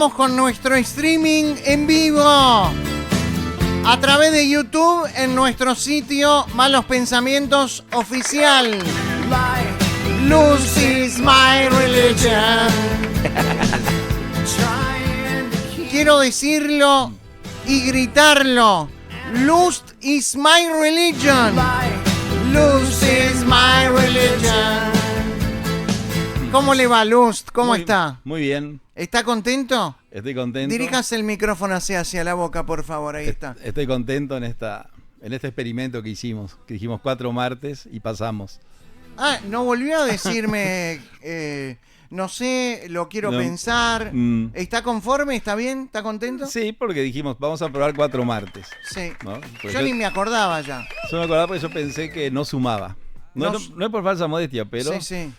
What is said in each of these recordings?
Estamos con nuestro streaming en vivo a través de YouTube en nuestro sitio Malos Pensamientos Oficial. Luz is my religion. Quiero decirlo y gritarlo. Lust is my religion. Lust is my religion. ¿Cómo le va, Lust? ¿Cómo está? Muy bien. ¿Está contento? Estoy contento. Diríjase el micrófono hacia la boca, por favor. Ahí está. Estoy contento en este experimento que hicimos. Que dijimos 4 martes y pasamos. Ah, no volvió a decirme, no sé, lo quiero pensar. ¿Está conforme? ¿Está bien? ¿Está contento? Sí, porque dijimos, vamos a probar 4 martes. Sí. ¿No? Yo ni me acordaba ya. Yo me acordaba porque yo pensé que no sumaba. No es por falsa modestia, pero... Sí.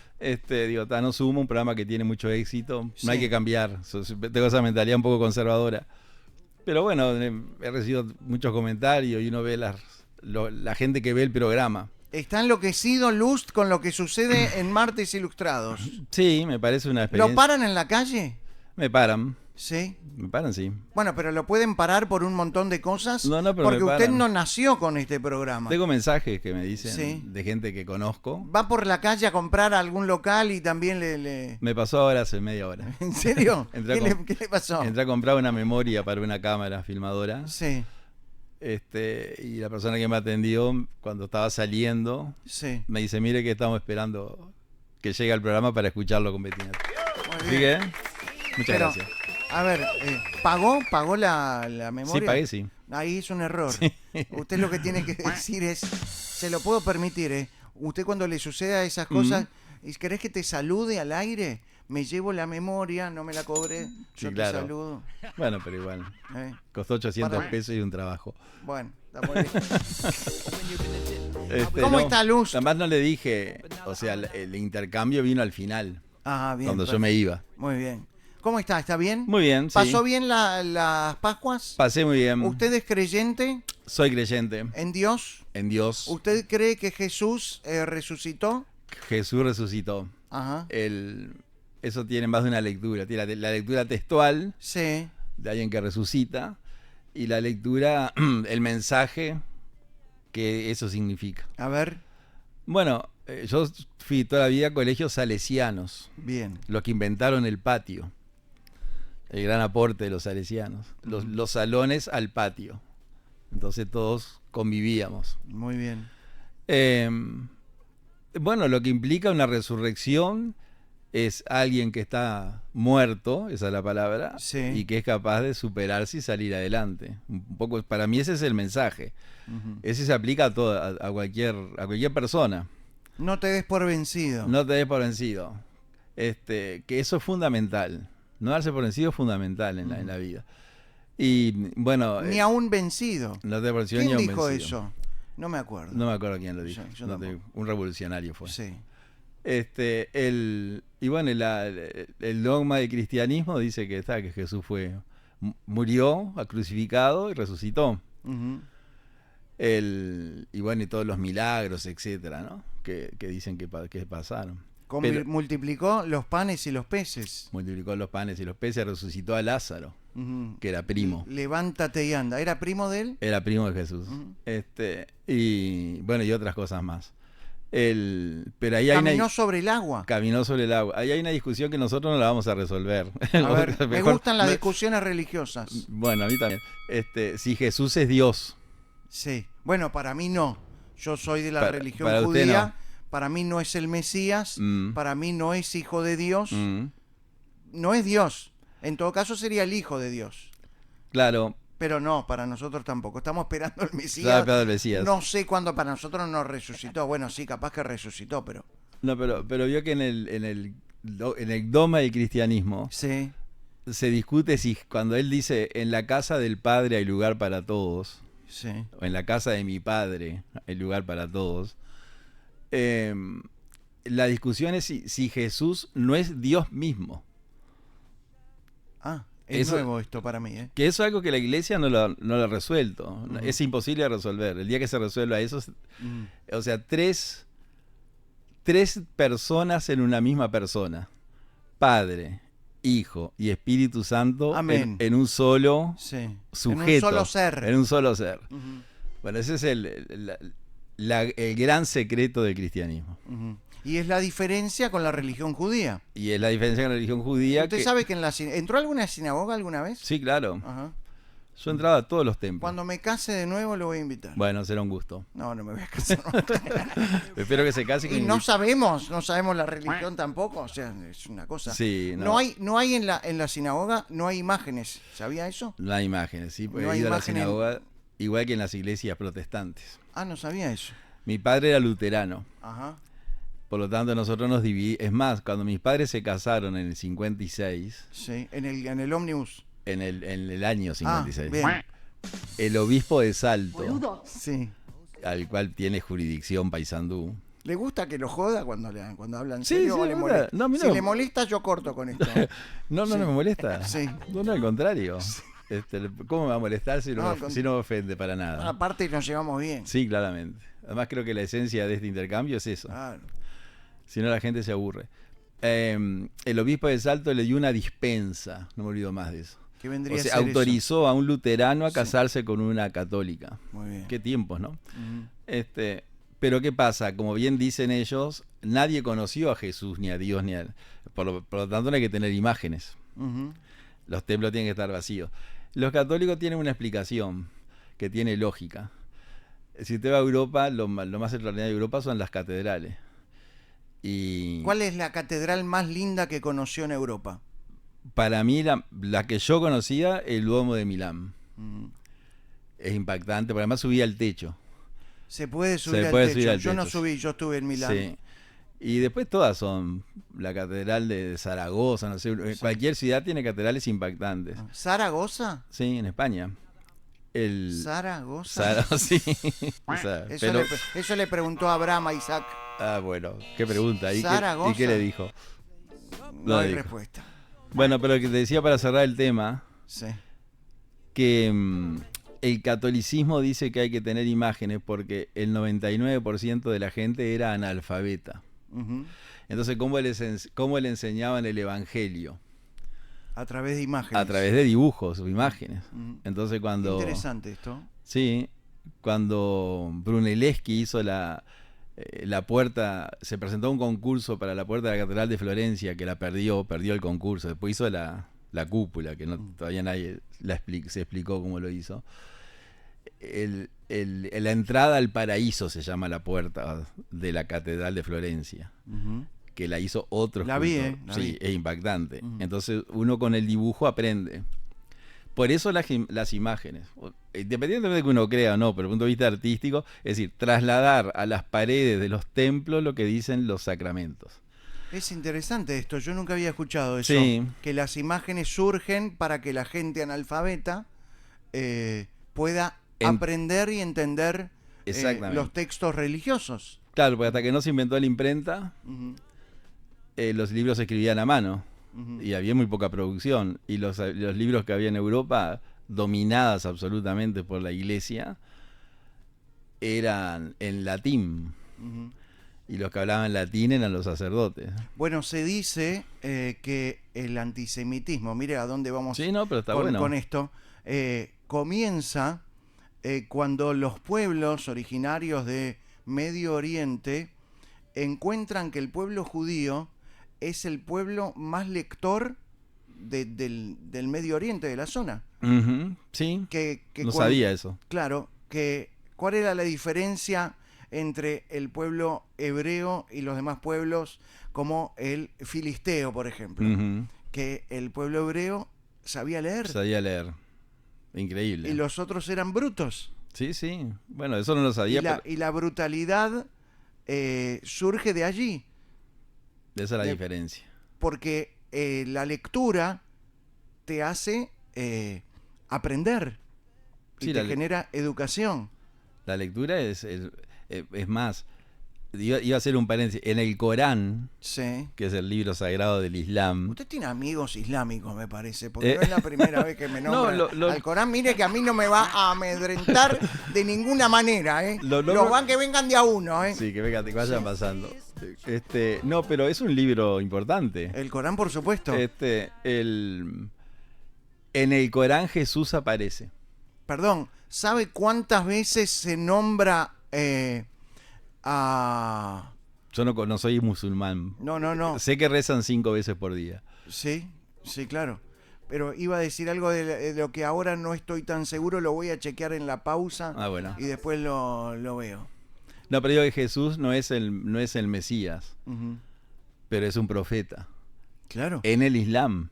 No suma un programa que tiene mucho éxito, Sí. no hay que cambiar. Tengo esa mentalidad un poco conservadora. Pero bueno, he recibido muchos comentarios y uno ve la gente que ve el programa. ¿Está enloquecido Lust con lo que sucede en Martes Ilustrados? Sí, me parece una experiencia. ¿Lo paran en la calle? Me paran. Sí. Me paran, sí. Bueno, pero lo pueden parar por un montón de cosas. No, pero porque me usted paran. no nació con este programa. Tengo mensajes que me dicen Sí. de gente que conozco. Va por la calle a comprar a algún local y también le... Me pasó ahora hace media hora. ¿En serio? Entré ¿Qué le pasó? Entré a comprar una memoria para una cámara filmadora. Sí, Y la persona que me atendió, cuando estaba saliendo, sí. me dice, mire que estamos esperando que llegue al programa para escucharlo con Bettinato. Muy Así bien. que, muchas Pero, gracias. a ver, ¿pagó la memoria? Sí, pagué, sí. Ahí es un error. Sí. Usted lo que tiene que decir es, se lo puedo permitir, Usted cuando le suceda esas cosas, ¿y querés que te salude al aire? Me llevo la memoria, no me la cobré, yo Sí, te claro. saludo. Bueno, pero igual. ¿Eh? Costó 800 Para- pesos y un trabajo. Bueno, está muy bien. ¿Cómo No, está Luz? Además no le dije, o sea, el intercambio vino al final, Ah, bien. cuando yo perfecto. me iba. Muy bien. ¿Cómo está? ¿Está bien? Muy bien, sí. ¿Pasó bien las Pascuas? Pasé muy bien. ¿Usted es creyente Soy creyente en Dios? en Dios. ¿Usted cree que Jesús resucitó? Jesús resucitó. Ajá. Eso tiene más de una lectura. Tiene la lectura textual Sí. de alguien que resucita y la lectura, el mensaje que eso significa. A ver. Bueno, yo fui toda la vida a colegios salesianos, Bien. los que inventaron el patio. El gran aporte de los salesianos. Los salones al patio. Entonces todos convivíamos. Muy bien. Bueno, lo que implica una resurrección es alguien que está muerto, esa es la palabra, Sí. y que es capaz de superarse y salir adelante. Un poco, para mí ese es el mensaje. Ujú. Ese se aplica a cualquier persona. No te des por vencido. No te des por vencido. Que eso es fundamental. No darse por vencido es fundamental en la vida. Y bueno, Ni aún vencido. no te des por vencido ni ¿Quién aun dijo vencido. eso? No me acuerdo. No me acuerdo quién lo dijo. Yo No te- tampoco. un revolucionario fue. Sí. Y bueno, el dogma del cristianismo dice que Jesús murió crucificado y resucitó. Ujú. Y bueno, y todos los milagros, etcétera, ¿no? Que dicen que pasaron. Pero Multiplicó los panes y los peces. multiplicó los panes y los peces, resucitó a Lázaro, Ujú. que era primo. Levántate y anda. ¿Era primo de él? Era primo de Jesús. Ujú. Y bueno, y otras cosas más. Pero ahí hay Caminó sobre el agua. caminó sobre el agua. Ahí hay una discusión que nosotros no la vamos a resolver. A ver, me Mejor- gustan las me- discusiones religiosas. Bueno, a mí también. Si Jesús es Dios, Sí. Bueno, para mí no. Yo soy de la Para- religión para usted judía. no. Para mí no es el Mesías. Mm. Para mí no es hijo de Dios. No es Dios. En todo caso sería el hijo de Dios. Claro, Pero no, para nosotros tampoco. Estamos esperando el Mesías. estaba esperando el Mesías. No sé cuándo para nosotros nos resucitó. Bueno, sí, capaz que resucitó, pero... No, pero vio que en el dogma del cristianismo Sí. se discute si cuando él dice en la casa del Padre hay lugar para todos, Sí. o en la casa de mi Padre hay lugar para todos, la discusión es si Jesús no es Dios mismo. Ah, es Eso- nuevo esto para mí, ¿eh? Que eso es algo que la iglesia no lo ha resuelto. Ujú. Es imposible de resolver. El día que se resuelva eso, Mm. o sea, tres personas en una misma persona. Padre, Hijo y Espíritu Santo Amén. en un solo Sí. sujeto. En un solo ser. En un solo ser. Ujú, Bueno, ese es el gran secreto del cristianismo. ujú. Y es la diferencia con la religión judía. Y es la diferencia con la religión judía. ¿Usted sabe que entró a alguna sinagoga alguna vez? Sí, claro. Ajá. Yo he entrado a todos los templos. Cuando me case de nuevo lo voy a invitar. Bueno, será un gusto. No, no me voy a casar. Espero que se case con Y no sabemos la religión tampoco, o sea, es una cosa. Sí, no hay en la sinagoga, no hay imágenes, ¿sabía eso? No hay imágenes, sí, porque No he hay ido a la imágenes. sinagoga igual que en las iglesias protestantes. Ah, no sabía eso. Mi padre era luterano, Ajá. por lo tanto nosotros nos dividimos. Es más, cuando mis padres se casaron en el 56, Sí, en el ómnibus. en el año 56, bien. el obispo de Salto, Sí. al cual tiene jurisdicción Paysandú. ¿Le gusta que lo joda cuando hablan Sí, serio sí, o le me molesta? gusta. No, a mí Si no. le molesta, yo corto con esto. No, Sí. me molesta. Sí. No, al contrario. ¿Cómo me va a molestar si No, si no me ofende para nada? Aparte nos llevamos bien. Sí, claramente. Además creo que la esencia de este intercambio es eso. Claro. Si no la gente se aburre. El obispo de Salto le dio una dispensa, no me olvido más de eso. ¿Qué vendría O sea, a ser autorizó a un luterano a Sí. casarse con una católica. eso? Muy bien. Qué tiempos, ¿no? Ujú. Pero ¿qué pasa? Como bien dicen ellos, nadie conoció a Jesús ni a Dios ni a... Por lo tanto no hay que tener imágenes. Ujú. Los templos tienen que estar vacíos. Los católicos tienen una explicación que tiene lógica. Si usted va a Europa, lo más extraordinario de Europa son las catedrales. Y ¿Cuál es la catedral más linda que conoció en Europa? para mí, la que yo conocía, el Duomo de Milán. Ujú. Es impactante, porque además subía al techo. Se puede subir, Se al, puede techo. subir al Yo no techo, subí, yo estuve en Milán. Sí. Y después todas son. La catedral de Zaragoza, no sé. Sí. Cualquier ciudad tiene catedrales impactantes. ¿Zaragoza? Sí, en España. ¿Zaragoza? Sí. O sea, pero- Eso le preguntó Abraham a Isaac. bueno, qué pregunta. Zaragoza. ¿Y qué le dijo? No hay dijo. respuesta. Bueno, pero lo que te decía para cerrar el tema, Sí. que el catolicismo dice que hay que tener imágenes porque el 99% de la gente era analfabeta. Ujú. Entonces, ¿cómo le enseñaban el evangelio? A través de imágenes. A través de dibujos o imágenes. Ujú. Entonces, cuando... Interesante esto. Sí, cuando Brunelleschi hizo la puerta, se presentó a un concurso para la puerta de la Catedral de Florencia, que la perdió el concurso. Después hizo la cúpula, que todavía nadie se explicó cómo lo hizo. La entrada al paraíso se llama la puerta de la Catedral de Florencia, Ujú. que la hizo otro La vi, escultor. la Sí, vi. es impactante. Ujú. Entonces uno con el dibujo aprende. Por eso las imágenes, independientemente de que uno crea o no, pero desde el punto de vista artístico, es decir, trasladar a las paredes de los templos lo que dicen los sacramentos. Es interesante esto, yo nunca había escuchado eso. Sí. Que las imágenes surgen para que la gente analfabeta pueda aprender y entender Exactamente. los textos religiosos. Claro, porque hasta que no se inventó la imprenta, Ujú, los libros se escribían a mano. ujú. Y había muy poca producción. Y los libros que había en Europa, dominadas absolutamente por la iglesia, eran en latín. Ujú. Y los que hablaban latín eran los sacerdotes. Bueno, se dice que el antisemitismo, mire a dónde vamos Sí, no, pero está con, bueno. con esto, comienza cuando los pueblos originarios de Medio Oriente encuentran que el pueblo judío es el pueblo más lector del Medio Oriente, de la zona. Ujú, sí, Que no sabía eso. Claro, ¿cuál era la diferencia entre el pueblo hebreo y los demás pueblos, como el filisteo, por ejemplo? Ujú, Que el pueblo hebreo sabía leer sabía leer. Increíble. y los otros eran brutos. Sí, sí. Bueno, eso no lo sabía. Y la brutalidad surge de allí, Esa es la de- diferencia. porque la lectura te hace aprender y Sí, te genera educación. La lectura es más, iba a hacer un paréntesis. En el Corán, Sí. que es el libro sagrado del Islam. Usted tiene amigos islámicos, me parece, porque no es la primera vez que me nombra No, al Corán. Mire que a mí no me va a amedrentar de ninguna manera, ¿eh? Los van que vengan de a uno, ¿eh? Sí, que vayan pasando. No, pero es un libro importante. El Corán, por supuesto. En el Corán Jesús aparece. Perdón, ¿sabe cuántas veces se nombra a... Yo no soy musulmán. No. Sé que rezan 5 veces por día. Sí, claro. Pero iba a decir algo de lo que ahora no estoy tan seguro, lo voy a chequear en la pausa. Bueno. Y después lo veo. No, pero digo que Jesús no es el Mesías, Uh-huh. pero es un profeta. Claro. En el Islam.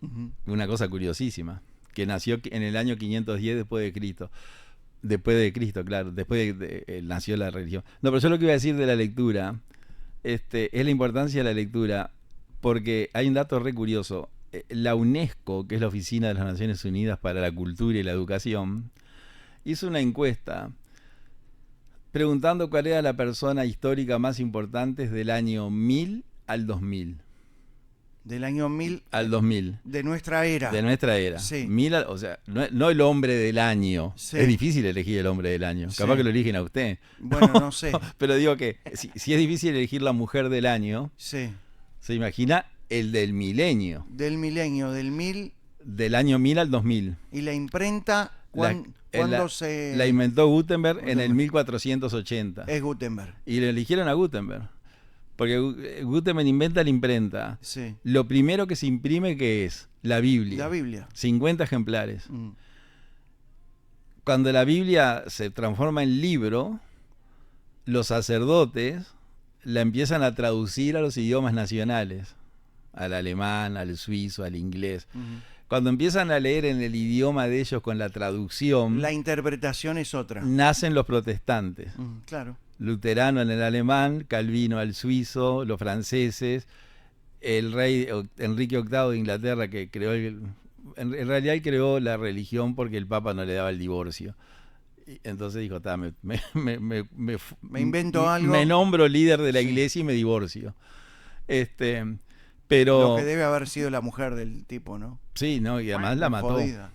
Uh-huh. Una cosa curiosísima, que nació en el año 510 después de Cristo. Después de Cristo, claro, después nació la religión. No, pero yo lo que iba a decir de la lectura es la importancia de la lectura, porque hay un dato re curioso. La UNESCO, que es la Oficina de las Naciones Unidas para la Cultura y la Educación, hizo una encuesta preguntando cuál era la persona histórica más importante del año 1000 al 2000. Del año 1000 al 2000. De nuestra era. De nuestra era. Sí. 1000, o sea, no el hombre del año. Sí. Es difícil elegir el hombre del año. Sí. Capaz que lo eligen a usted. Bueno, no sé. Pero digo que si es difícil elegir la mujer del año, Sí. se imagina el del milenio. Del milenio, del 1000. Del año 1000 al 2000. Y la imprenta, ¿cuándo se...? La inventó Gutenberg en el 1480. Es Gutenberg. Y le eligieron a Gutenberg. Porque Gutenberg inventa la imprenta. Sí. Lo primero que se imprime, ¿qué es? La Biblia. La Biblia. 50 ejemplares. Mm. Cuando la Biblia se transforma en libro, los sacerdotes la empiezan a traducir a los idiomas nacionales. Al alemán, al suizo, al inglés. Uh-huh. Cuando empiezan a leer en el idioma de ellos con la traducción, La interpretación es otra. nacen los protestantes. Claro. Luterano en el alemán, Calvino al suizo, los franceses, el rey Enrique VIII de Inglaterra, que creó en realidad él creó la religión porque el Papa no le daba el divorcio. Y entonces dijo, me invento algo. Me nombro líder de la iglesia y me divorcio. Pero lo que debe haber sido la mujer del tipo, ¿no? Sí, no, y además la mató. Jodida.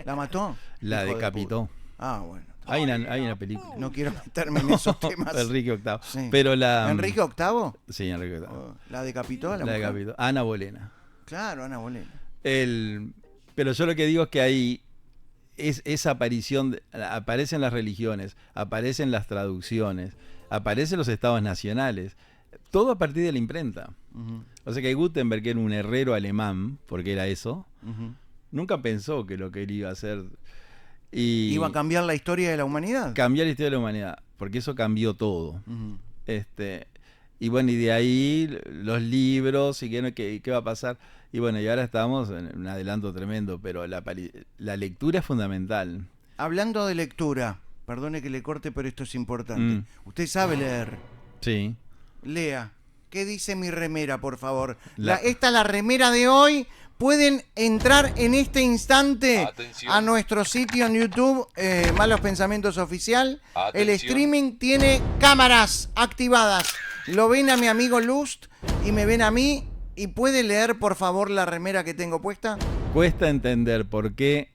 ¿La mató? La decapitó. Bueno. Hay una película. No quiero meterme en esos temas. Enrique VIII. Sí. Pero ¿Enrique VIII? Sí, Enrique VIII. ¿La decapitó a la La mujer? decapitó. Ana Bolena. Claro, Ana Bolena. Pero yo lo que digo es que ahí esa aparición, aparecen las religiones, aparecen las traducciones, aparecen los estados nacionales, todo a partir de la imprenta. Uh-huh. O sea que Gutenberg, que era un herrero alemán, porque era eso, Uh-huh. nunca pensó que lo que él iba a hacer iba a cambiar la historia de la humanidad. Cambiar la historia de la humanidad, porque eso cambió todo. Uh-huh. Y bueno, y de ahí los libros, y qué va a pasar. Y bueno, y ahora estamos en un adelanto tremendo, pero la lectura es fundamental. Hablando de lectura, perdone que le corte, pero esto es importante. Usted sabe leer. Sí. Lea. ¿Qué dice mi remera, por favor? Esta es la remera de hoy. Pueden entrar en este instante a nuestro sitio en YouTube, Malos Pensamientos Oficial. Atención. El streaming tiene cámaras activadas. Lo ven a mi amigo Lust y me ven a mí. ¿Y puede leer, por favor, la remera que tengo puesta? Cuesta entender por qué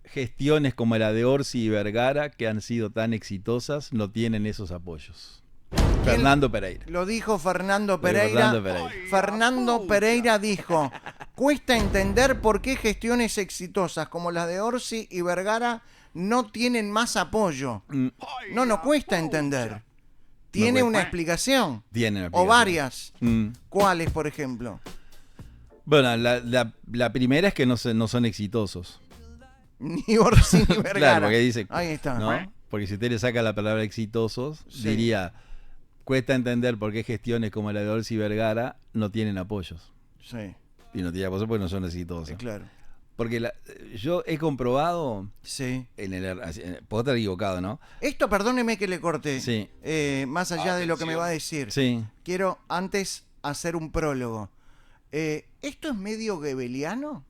gestiones como la de Orsi y Vergara, que han sido tan exitosas, no tienen esos apoyos. Fernando Pereira. Lo dijo Fernando Pereira. Fernando Pereira dijo: cuesta entender por qué gestiones exitosas como las de Orsi y Vergara no tienen más apoyo. No cuesta entender. Tiene una explicación. Tiene una explicación. O varias. ¿Cuáles, por ejemplo? Bueno, la primera es que no son exitosos. Ni Orsi ni Vergara. Claro, porque dice, ahí está. ¿no? Porque si usted le saca la palabra exitosos, Sí. diría, cuesta entender por qué gestiones como la de Orsi y Vergara no tienen apoyos. Sí, Y no tienen apoyos porque no son exitosos. claro. Porque yo he comprobado, Sí. puedo estar equivocado, ¿no? Esto, perdóneme que le corte. Sí. Más allá de lo que me va a decir. Sí. Quiero antes hacer un prólogo. ¿Esto es medio goebbeliano?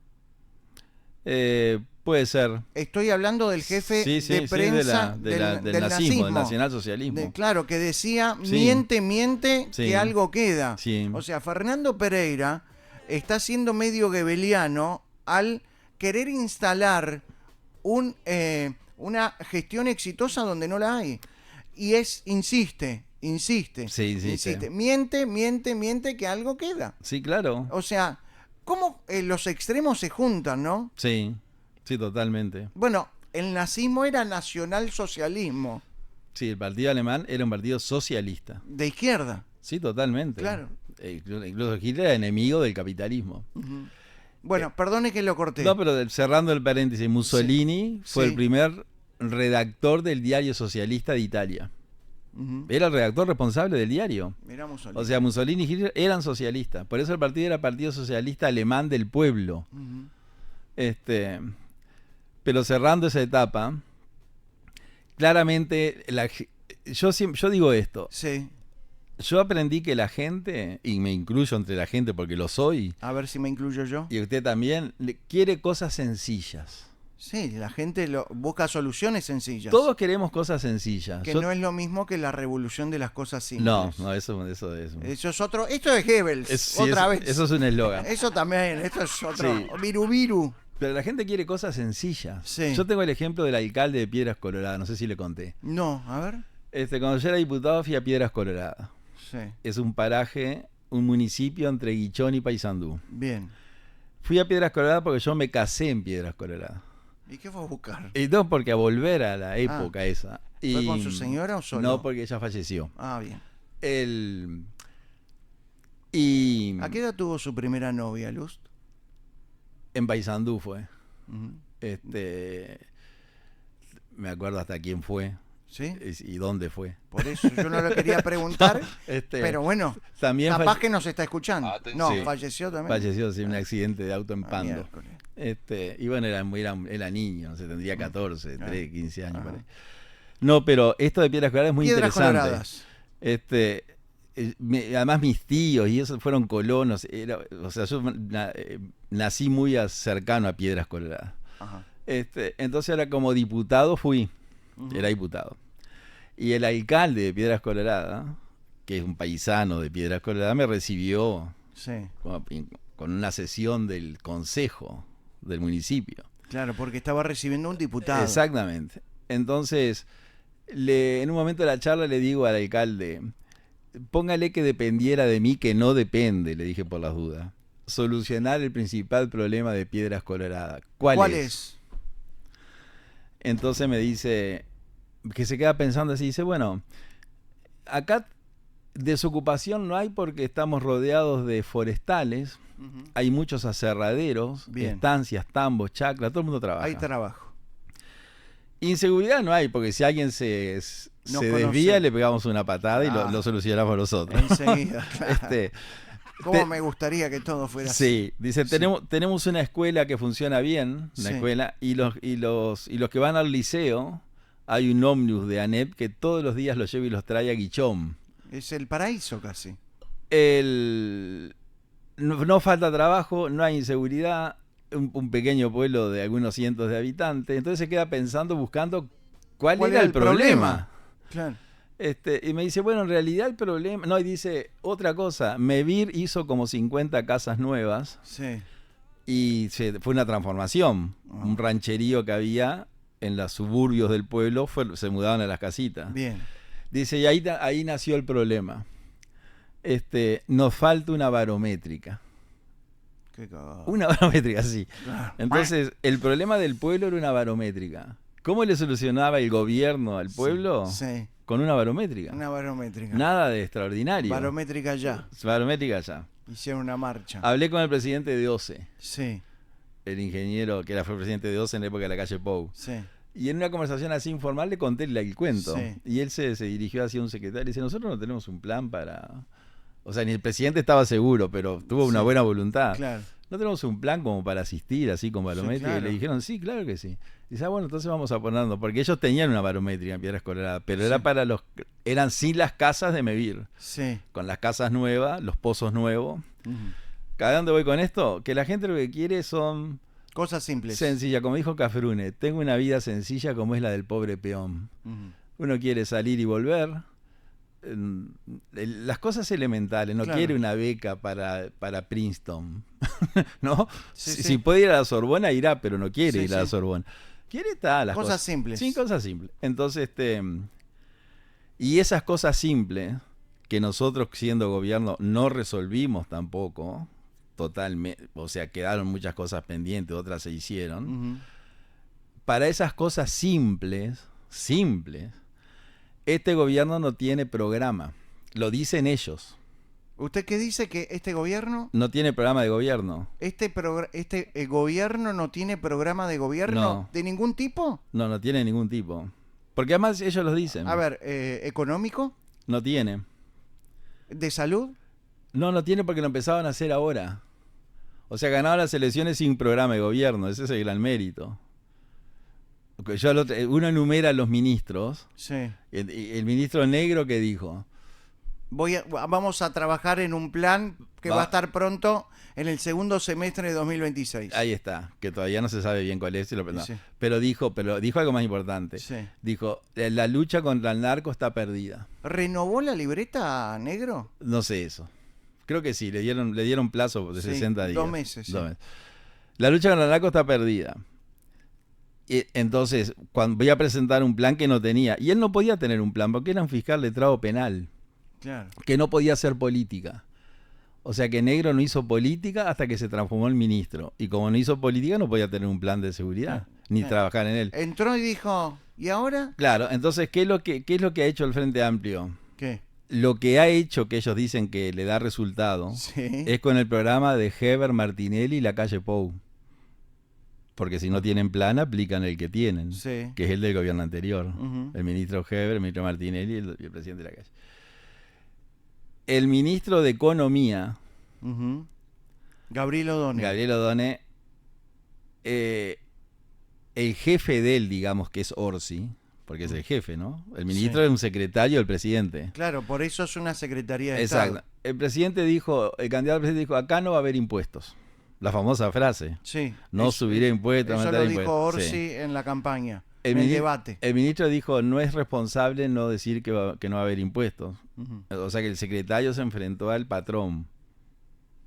Puede ser. Estoy hablando del jefe de prensa del nazismo, del nacionalsocialismo. Claro, que decía, Sí. miente, Sí. que algo queda. Sí. O sea, Fernando Pereira está siendo medio goebbeliano al querer instalar una gestión exitosa donde no la hay. Y insiste. Sí. Miente, que algo queda. Sí, claro. O sea, ¿cómo los extremos se juntan, no? Sí, totalmente. Bueno, el nazismo era nacionalsocialismo, Sí, el partido alemán era un partido socialista. de izquierda. Sí, totalmente. Claro. Incluso Hitler era enemigo del capitalismo. Bueno, perdone que lo corté. No, pero cerrando el paréntesis, Mussolini fue Sí. el primer redactor del diario socialista de Italia. Ujú. Era el redactor responsable del diario. Mirá Mussolini. O sea, Mussolini y Hitler eran socialistas. Por eso el partido era Partido Socialista Alemán del Pueblo. Ujú. Pero cerrando esa etapa, claramente, yo digo esto. Sí. Yo aprendí que la gente, y me incluyo entre la gente porque lo soy, A ver si me incluyo yo. y usted también, quiere cosas sencillas. Sí, la gente busca soluciones sencillas. Todos queremos cosas sencillas. Que no es lo mismo que la revolución de las cosas simples. No, eso es. Eso es otro. Esto es Goebbels. Sí, otra vez. Eso es un eslogan. Eso también. Esto es otro. Sí. Viru. Pero la gente quiere cosas sencillas. Sí. Yo tengo el ejemplo del alcalde de Piedras Coloradas, no sé si le conté. No, a ver. Cuando yo era diputado fui a Piedras Coloradas. Sí. Es un paraje, un municipio entre Guichón y Paysandú. Bien. Fui a Piedras Coloradas porque yo me casé en Piedras Coloradas. ¿Y qué fue a buscar? Y no, porque a volver a la época esa. ¿Fue con su señora o solo? No, porque ella falleció. Ah, bien. ¿A qué edad tuvo su primera novia, Luz? En Paysandú fue. Ujú. Me acuerdo hasta quién fue. ¿Sí? Y dónde fue. Por eso yo no lo quería preguntar, pero bueno, también capaz que nos está escuchando. No, Sí. falleció también. Falleció en un accidente de auto en Pando. Miércoles. Y bueno, era niño, se tendría 14, 13, 15 años. Ajá. Por ahí. No, pero esto de Piedras Coloradas es muy Piedras interesante. Coloradas. Además mis tíos y esos fueron colonos. O sea, yo nací muy cercano a Piedras Coloradas. Ajá. Entonces ahora como diputado fui. Ujú. Era diputado. Y el alcalde de Piedras Coloradas, que es un paisano de Piedras Coloradas, me recibió Sí. con una sesión del consejo del municipio. Claro, porque estaba recibiendo un diputado. Exactamente. Entonces, en un momento de la charla le digo al alcalde, póngale que dependiera de mí, que no depende, le dije por las dudas. Solucionar el principal problema de Piedras Coloradas. ¿Cuál es? Entonces me dice, que se queda pensando así, dice, bueno, acá desocupación no hay porque estamos rodeados de forestales, Ujú. hay muchos aserraderos, Bien. estancias, tambos, chacras, todo el mundo trabaja. Hay trabajo. Inseguridad no hay, porque si alguien se No desvía, conoce. le pegamos una patada y lo solucionamos nosotros. Enseguida, claro. ¿Cómo te- me gustaría que todo fuera así? Sí, dice, Sí. tenemos una escuela que funciona bien, una Sí. escuela, y los que van al liceo, hay un ómnibus de ANEP que todos los días los lleva y los trae a Guichón. Es el paraíso casi. No falta trabajo, no hay inseguridad, un pequeño pueblo de algunos cientos de habitantes, entonces se queda pensando, buscando cuál era el problema. Claro. Y me dice, bueno, en realidad el problema... No, y dice, otra cosa, Mevir hizo como 50 casas nuevas Sí. y fue una transformación. Ah. Un rancherío que había en los suburbios del pueblo, se mudaban a las casitas. Bien. Dice, y ahí nació el problema. Nos falta una barométrica. Qué cagada. Una barométrica, sí. Claro. Entonces, el problema del pueblo era una barométrica. ¿Cómo le solucionaba el gobierno al pueblo? Sí. Con una barométrica. Una barométrica. Nada de extraordinario. Barométrica ya. Barométrica ya. Hicieron una marcha. Hablé con el presidente de OCE, Sí, el ingeniero que fue presidente de OCE en la época de la calle Pou. sí. Y en una conversación así informal le conté el cuento. Sí. Y él se dirigió hacia un secretario y dice, nosotros no tenemos un plan para... O sea, ni el presidente estaba seguro, pero tuvo una Sí. buena voluntad. Claro. No tenemos un plan como para asistir así con barométrica. claro. Y le dijeron, sí, claro que sí. Dice, bueno, entonces vamos a ponernos, porque ellos tenían una barométrica en Piedras Coloradas, pero era para eran sin las casas de Mevir, Sí. con las casas nuevas, los pozos nuevos. Ujú. ¿A dónde voy con esto? Que la gente lo que quiere son Cosas simples. Sencilla, como dijo Cafrune, tengo una vida sencilla como es la del pobre peón. Uno quiere salir y volver. Las cosas elementales, no quiere una beca para Princeton, ¿no? Si puede ir a la Sorbona, irá, pero no quiere ir a la Sorbona. Quiere las cosas simples. Sí, cosas simples. Entonces, y esas cosas simples que nosotros siendo gobierno no resolvimos tampoco, totalmente, o sea, quedaron muchas cosas pendientes, otras se hicieron. Para esas cosas simples, este gobierno no tiene programa. Lo dicen ellos. ¿Usted qué dice? ¿Que este gobierno? No tiene programa de gobierno. ¿Este gobierno no tiene programa de gobierno? No. ¿De ningún tipo? No tiene ningún tipo. Porque además ellos lo dicen. A ver, ¿económico? No tiene. ¿De salud? No tiene porque lo empezaban a hacer ahora. O sea, ganaron las elecciones sin programa de gobierno. Ese es el gran mérito. Uno enumera a los ministros. Sí. El ministro Negro, ¿qué dijo? Vamos a trabajar en un plan que va a estar pronto en el segundo semestre de 2026. Ahí está, que todavía no se sabe bien cuál es. Sí. Pero dijo algo más importante. Sí. Dijo, la lucha contra el narco está perdida. ¿Renovó la libreta, Negro? No sé eso. Creo que sí, le dieron plazo de 60 días. 2 meses. Sí. 2 meses. La lucha contra el narco está perdida. Entonces, cuando voy a presentar un plan que no tenía, y él no podía tener un plan porque era un fiscal letrado penal, claro, que no podía hacer política. O sea que Negro no hizo política hasta que se transformó en ministro, y como no hizo política no podía tener un plan de seguridad, ni trabajar en él. Entró y dijo, ¿y ahora? Claro, entonces, ¿qué es lo que ha hecho el Frente Amplio? ¿Qué? Lo que ha hecho, que ellos dicen que le da resultado, es con el programa de Heber, Martinelli y la calle Pou. Porque si no tienen plan, aplican el que tienen, que es el del gobierno anterior. El ministro Heber, el ministro Martinelli y el presidente de la calle. El ministro de Economía, Gabriel Odone, el jefe de él, digamos, que es Orsi, porque es el jefe, ¿no? El ministro es un secretario del presidente. Claro, por eso es una secretaría de Exacto. Estado. El candidato al presidente dijo, acá no va a haber impuestos. La famosa frase. Sí. No subiré impuestos. Eso lo dijo Orsi en la campaña, en el debate. El ministro dijo, no es responsable no decir que no va a haber impuestos. O sea que el secretario se enfrentó al patrón.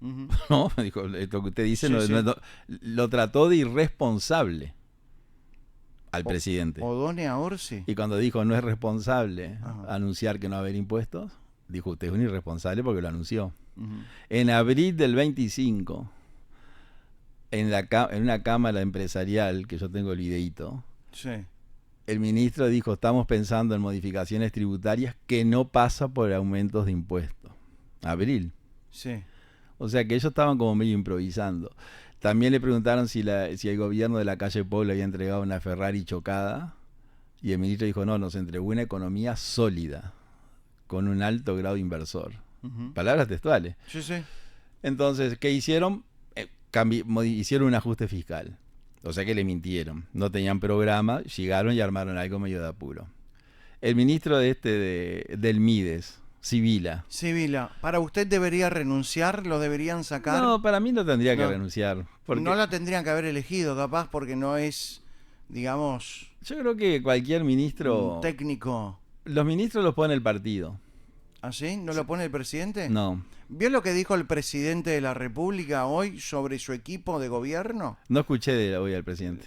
¿No? Dijo, esto que usted dice lo trató de irresponsable al presidente. Odone a Orsi. Y cuando dijo, no es responsable anunciar que no va a haber impuestos, dijo, usted es un irresponsable porque lo anunció. En abril del 25... En una cámara empresarial, que yo tengo el videíto, el ministro dijo, estamos pensando en modificaciones tributarias que no pasa por aumentos de impuestos. Abril. O sea que ellos estaban como medio improvisando. También le preguntaron si el gobierno de la calle Pou le había entregado una Ferrari chocada, y el ministro dijo, no, nos entregó una economía sólida, con un alto grado inversor. Palabras textuales. Entonces, ¿qué hicieron? Hicieron un ajuste fiscal, o sea que le mintieron, no tenían programa, llegaron y armaron algo medio de apuro. El ministro del Mides, Sibila, ¿para usted debería renunciar? ¿Lo deberían sacar? No, para mí no tendría que renunciar. No la tendrían que haber elegido, capaz, porque no es, digamos... Yo creo que cualquier ministro... técnico. Los ministros los pone el partido. ¿Ah, sí? ¿No lo pone el presidente? No. ¿Vio lo que dijo el presidente de la República hoy sobre su equipo de gobierno? No escuché hoy al presidente.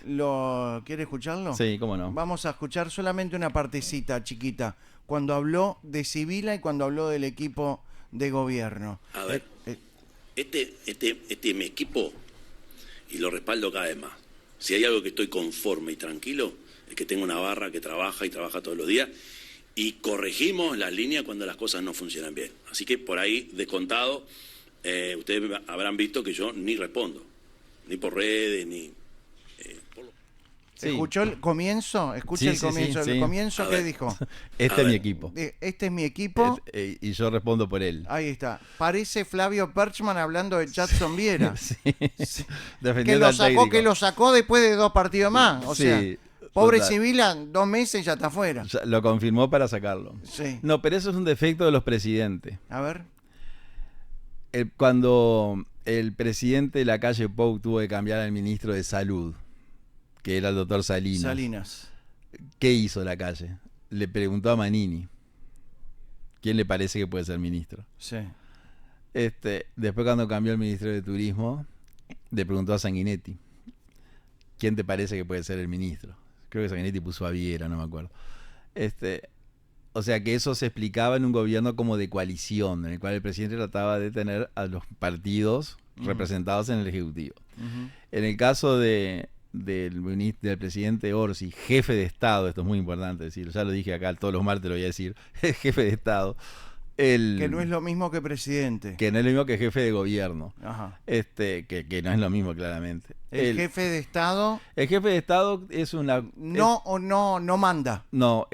¿Quiere escucharlo? Sí, cómo no. Vamos a escuchar solamente una partecita chiquita, cuando habló de Sibila y cuando habló del equipo de gobierno. A ver, este es mi equipo y lo respaldo cada vez más. Si hay algo que estoy conforme y tranquilo, es que tengo una barra que trabaja y trabaja todos los días. Y corregimos las líneas cuando las cosas no funcionan bien. Así que por ahí, descontado, ustedes habrán visto que yo ni respondo, ni por redes, ni... ¿Escuchó el comienzo? Escucha el comienzo. Sí. ¿El comienzo qué dijo? Este es mi equipo. Este es mi equipo. Y yo respondo por él. Ahí está. Parece Flavio Perchman hablando de Jadson Viera. Defendiendo que lo sacó después de 2 partidos más. O sea... Pobre Sibila, 2 meses ya está afuera. Lo confirmó para sacarlo. No, pero eso es un defecto de los presidentes. A ver. Cuando el presidente Lacalle Pou tuvo que cambiar al ministro de Salud, que era el doctor Salinas. ¿Qué hizo Lacalle? Le preguntó a Manini quién le parece que puede ser ministro. Sí. Después, cuando cambió el ministro de Turismo, le preguntó a Sanguinetti quién te parece que puede ser el ministro. Creo que Sanguinetti puso a Viera, no me acuerdo. O sea que eso se explicaba en un gobierno como de coalición, en el cual el presidente trataba de tener a los partidos representados en el Ejecutivo. En el caso del presidente Orsi, jefe de Estado, esto es muy importante decirlo, ya lo dije acá, todos los martes lo voy a decir, jefe de Estado. Que no es lo mismo que presidente. Que no es lo mismo que jefe de gobierno. Ajá. Que no es lo mismo, claramente. El jefe de Estado. El jefe de Estado es una. No manda. No,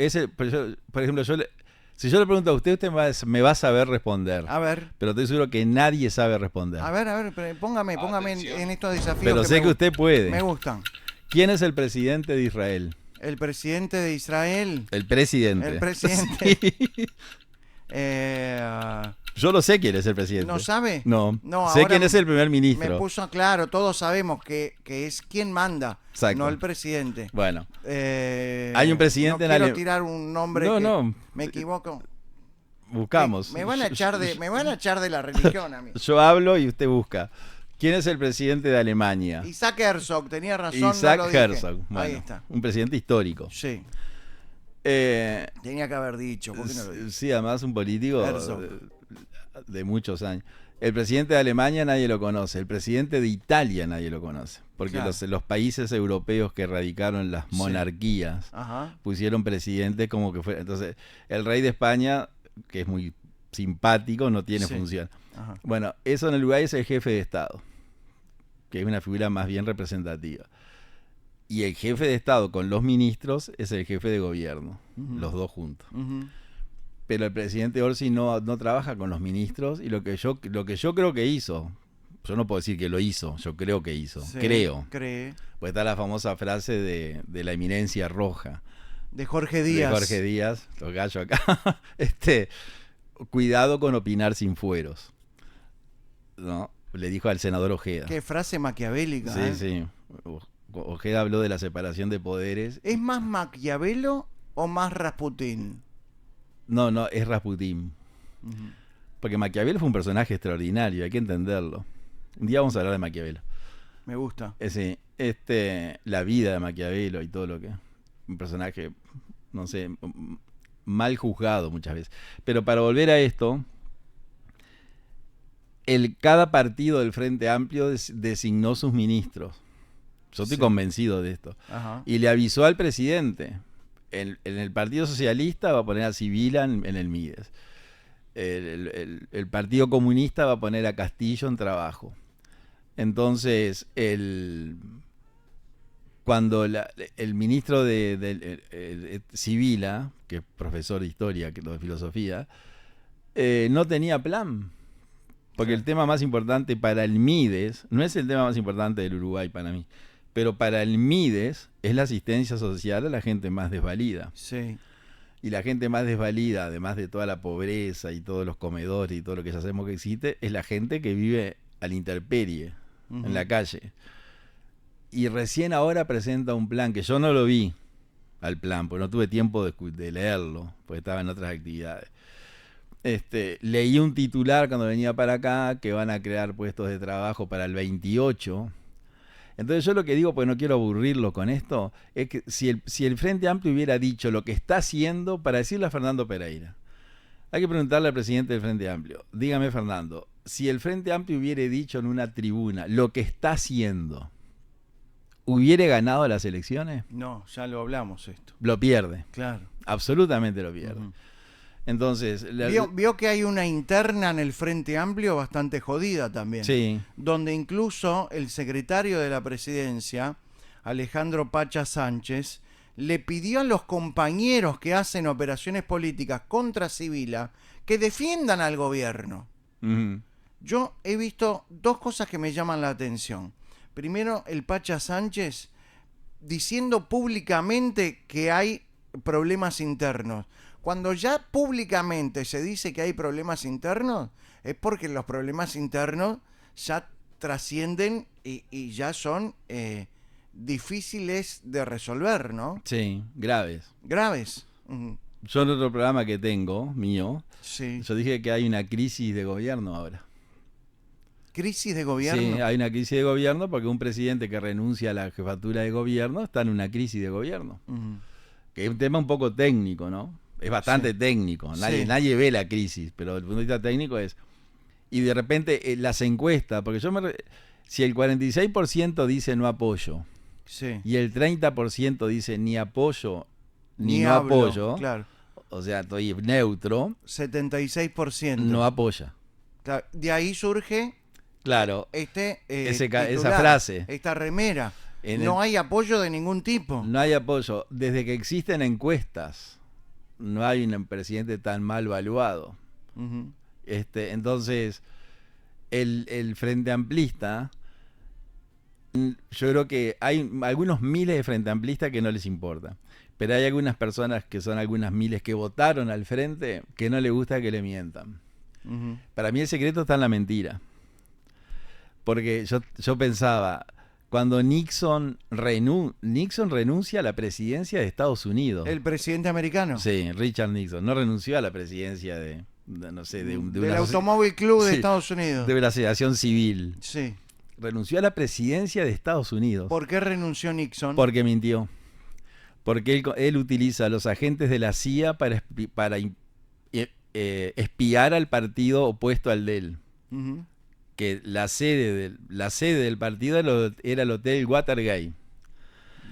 por ejemplo, si yo le pregunto a usted me va a saber responder. A ver. Pero estoy seguro que nadie sabe responder. A ver, póngame en estos desafíos. Pero sé que usted puede. Me gustan. ¿Quién es el presidente de Israel? El presidente de Israel. El presidente. El presidente. Sí. Yo lo sé quién es el presidente. ¿No sabe? No sé quién es el primer ministro. Me puso claro, todos sabemos que es quien manda, exacto, no el presidente. Bueno, hay un presidente no quiero tirar un nombre me equivoco. Buscamos. Me van a echar de la religión a mí. Yo hablo y usted busca. ¿Quién es el presidente de Alemania? Isaac Herzog, tenía razón. Isaac Herzog. Bueno, ahí está. Un presidente histórico. Sí. Tenía que haber dicho. ¿Por qué no lo dijo? Sí, además un político de muchos años. El presidente de Alemania nadie lo conoce. El presidente de Italia nadie lo conoce. Porque claro, los países europeos que erradicaron las monarquías pusieron presidente como que fuera. Entonces, el rey de España, que es muy simpático, no tiene función. Ajá. Bueno, eso en el Uruguay es el jefe de Estado, que es una figura más bien representativa. Y el jefe de Estado con los ministros es el jefe de gobierno, los dos juntos. Pero el presidente Orsi no trabaja con los ministros, y lo que yo creo que hizo, yo no puedo decir que lo hizo, yo creo que hizo, cree. Pues está la famosa frase de la eminencia roja. De Jorge Díaz, los gallos acá. Cuidado con opinar sin fueros. ¿No? Le dijo al senador Ojeda. Qué frase maquiavélica. Sí. Ojeda habló de la separación de poderes. ¿Es más Maquiavelo o más Rasputín? No, es Rasputín. Porque Maquiavelo fue un personaje extraordinario, hay que entenderlo. Un día vamos a hablar de Maquiavelo. Me gusta. Sí, la vida de Maquiavelo y todo lo que... Un personaje, no sé, mal juzgado muchas veces. Pero para volver a esto, cada partido del Frente Amplio designó sus ministros. Yo estoy convencido de esto. Ajá. Y le avisó al presidente. En el Partido Socialista va a poner a Sibila en el Mides. El Partido Comunista va a poner a Castillo en Trabajo. Entonces, cuando el ministro de Sibila, que es profesor de historia, de filosofía, no tenía plan. Porque el tema más importante para el Mides, no es el tema más importante del Uruguay para mí, pero para el Mides es la asistencia social a la gente más desvalida. Sí. Y la gente más desvalida, además de toda la pobreza y todos los comedores y todo lo que ya sabemos que existe, es la gente que vive a la intemperie, en la calle. Y recién ahora presenta un plan que yo no lo vi al plan, porque no tuve tiempo de leerlo, porque estaba en otras actividades. Leí un titular cuando venía para acá que van a crear puestos de trabajo para el 28. Entonces yo lo que digo, porque no quiero aburrirlo con esto, es que si el Frente Amplio hubiera dicho lo que está haciendo, para decirle a Fernando Pereira, hay que preguntarle al presidente del Frente Amplio, dígame Fernando, si el Frente Amplio hubiera dicho en una tribuna lo que está haciendo, ¿hubiera ganado las elecciones? No, ya lo hablamos esto. Lo pierde. Claro. Absolutamente lo pierde. Entonces, vio que hay una interna en el Frente Amplio bastante jodida también. Sí. Donde incluso el secretario de la presidencia, Alejandro Pacha Sánchez, le pidió a los compañeros que hacen operaciones políticas contra Sibila que defiendan al gobierno. Yo he visto dos cosas que me llaman la atención. Primero, el Pacha Sánchez diciendo públicamente que hay problemas internos. Cuando ya públicamente se dice que hay problemas internos, es porque los problemas internos ya trascienden y ya son difíciles de resolver, ¿no? Sí, graves. Graves. Ujú. Yo en otro programa que tengo, mío, Sí. yo dije que hay una crisis de gobierno ahora. Crisis de gobierno. Sí, hay una crisis de gobierno porque un presidente que renuncia a la jefatura de gobierno está en una crisis de gobierno. Ujú. Que es un tema un poco técnico, ¿no? Es bastante Sí. técnico. Nadie, Sí. nadie ve la crisis, pero desde el punto de vista técnico es... Y de repente las encuestas, porque si el 46% dice no apoyo Sí. y el 30% dice ni apoyo ni no hablo, apoyo, Claro. o sea, estoy neutro, 76%. no apoya. Claro, de ahí surge Claro, esa titular, frase. esta remera. En No hay apoyo de ningún tipo. No hay apoyo. Desde que existen encuestas, no hay un presidente tan mal valuado. Ujú. Entonces, el Frente Amplista, yo creo que hay algunos miles de Frente Amplistas que no les importa. Pero hay algunas personas que son algunas miles que votaron al Frente que no les gusta que le mientan. Ujú. Para mí el secreto está en la mentira. Porque yo pensaba, cuando Nixon renuncia a la presidencia de Estados Unidos. El presidente americano. Sí, Richard Nixon. No renunció a la presidencia no sé, de Del una Automóvil Club de Sí, Estados Unidos. de la asociación civil. Sí. Renunció a la presidencia de Estados Unidos. ¿Por qué renunció Nixon? Porque mintió. Porque él utiliza a los agentes de la CIA para espiar al partido opuesto al de él. Ujú. Que la sede del partido era el Hotel Watergate.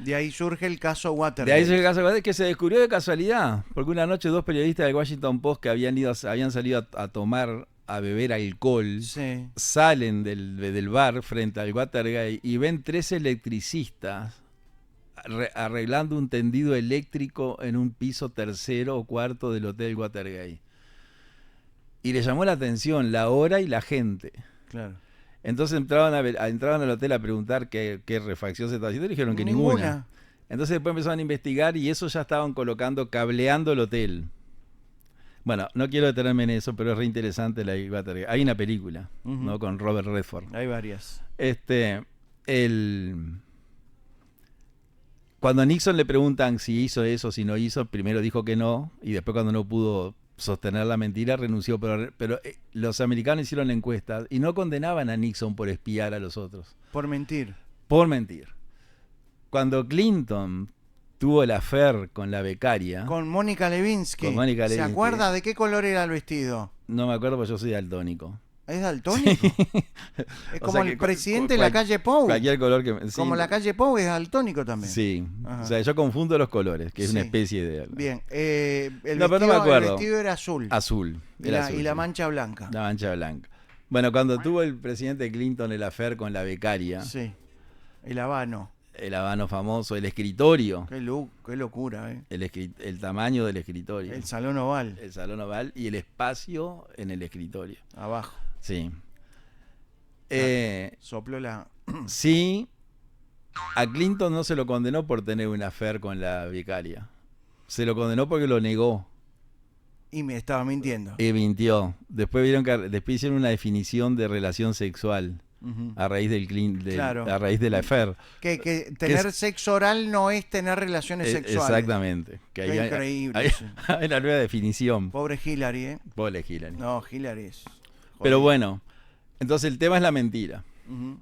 De ahí surge el caso Watergate. De ahí surge el caso Watergate, que se descubrió de casualidad, porque una noche dos periodistas del Washington Post que habían salido a beber alcohol, Sí. salen del bar frente al Watergate y ven 3 electricistas arreglando un tendido eléctrico en un piso tercero o cuarto del Hotel Watergate. Y le llamó la atención la hora y la gente. Claro. Entonces entraban al hotel a preguntar qué refacción se estaba haciendo y dijeron que ninguna. Entonces después empezaron a investigar y eso ya estaban cableando el hotel. Bueno, no quiero detenerme en eso, pero es re interesante la Watergate. Hay una película, Ujú. ¿no? Con Robert Redford. Hay varias. Cuando a Nixon le preguntan si hizo eso, si no hizo, primero dijo que no, y después cuando no pudo sostener la mentira, renunció. Pero los americanos hicieron encuestas y no condenaban a Nixon por espiar a los otros. Por mentir. Por mentir. Cuando Clinton tuvo el affair con la becaria, Con Mónica Lewinsky. Con Mónica ¿Se Lewinsky. acuerda de qué color era el vestido? no me acuerdo porque yo soy daltónico. ¿Es daltónico? Es O como sea el que presidente de la calle Pou. Cualquier color que... sí, Como la calle Pou es daltónico también. Sí, Ajá. o sea, yo confundo los colores, que es una Sí. especie de... Bien. No, pero no me acuerdo. El vestido era azul. Azul. Y Era la, azul, y la sí. mancha blanca. La mancha blanca. Bueno, cuando tuvo el presidente Clinton el affair con la becaria, Sí. El habano. el habano famoso, el escritorio, Qué locura, ¿eh? el tamaño del escritorio, El salón oval. el salón oval y el espacio en el escritorio. Abajo. Sí. Sopló la... Sí, a Clinton no se lo condenó por tener un affair con la becaria. Se lo condenó porque lo negó Y me estaba mintiendo. y mintió. Después hicieron una definición de relación sexual Ujú. a raíz Claro. a raíz del affair. Que tener sexo oral no es tener relaciones sexuales. Exactamente. Que Qué hay, increíble, hay- sí. hay una nueva definición. Pobre Hillary, ¿eh? Pobre Hillary. No, Hillary es... Pero jodida. bueno, entonces el tema es la mentira. Ujú.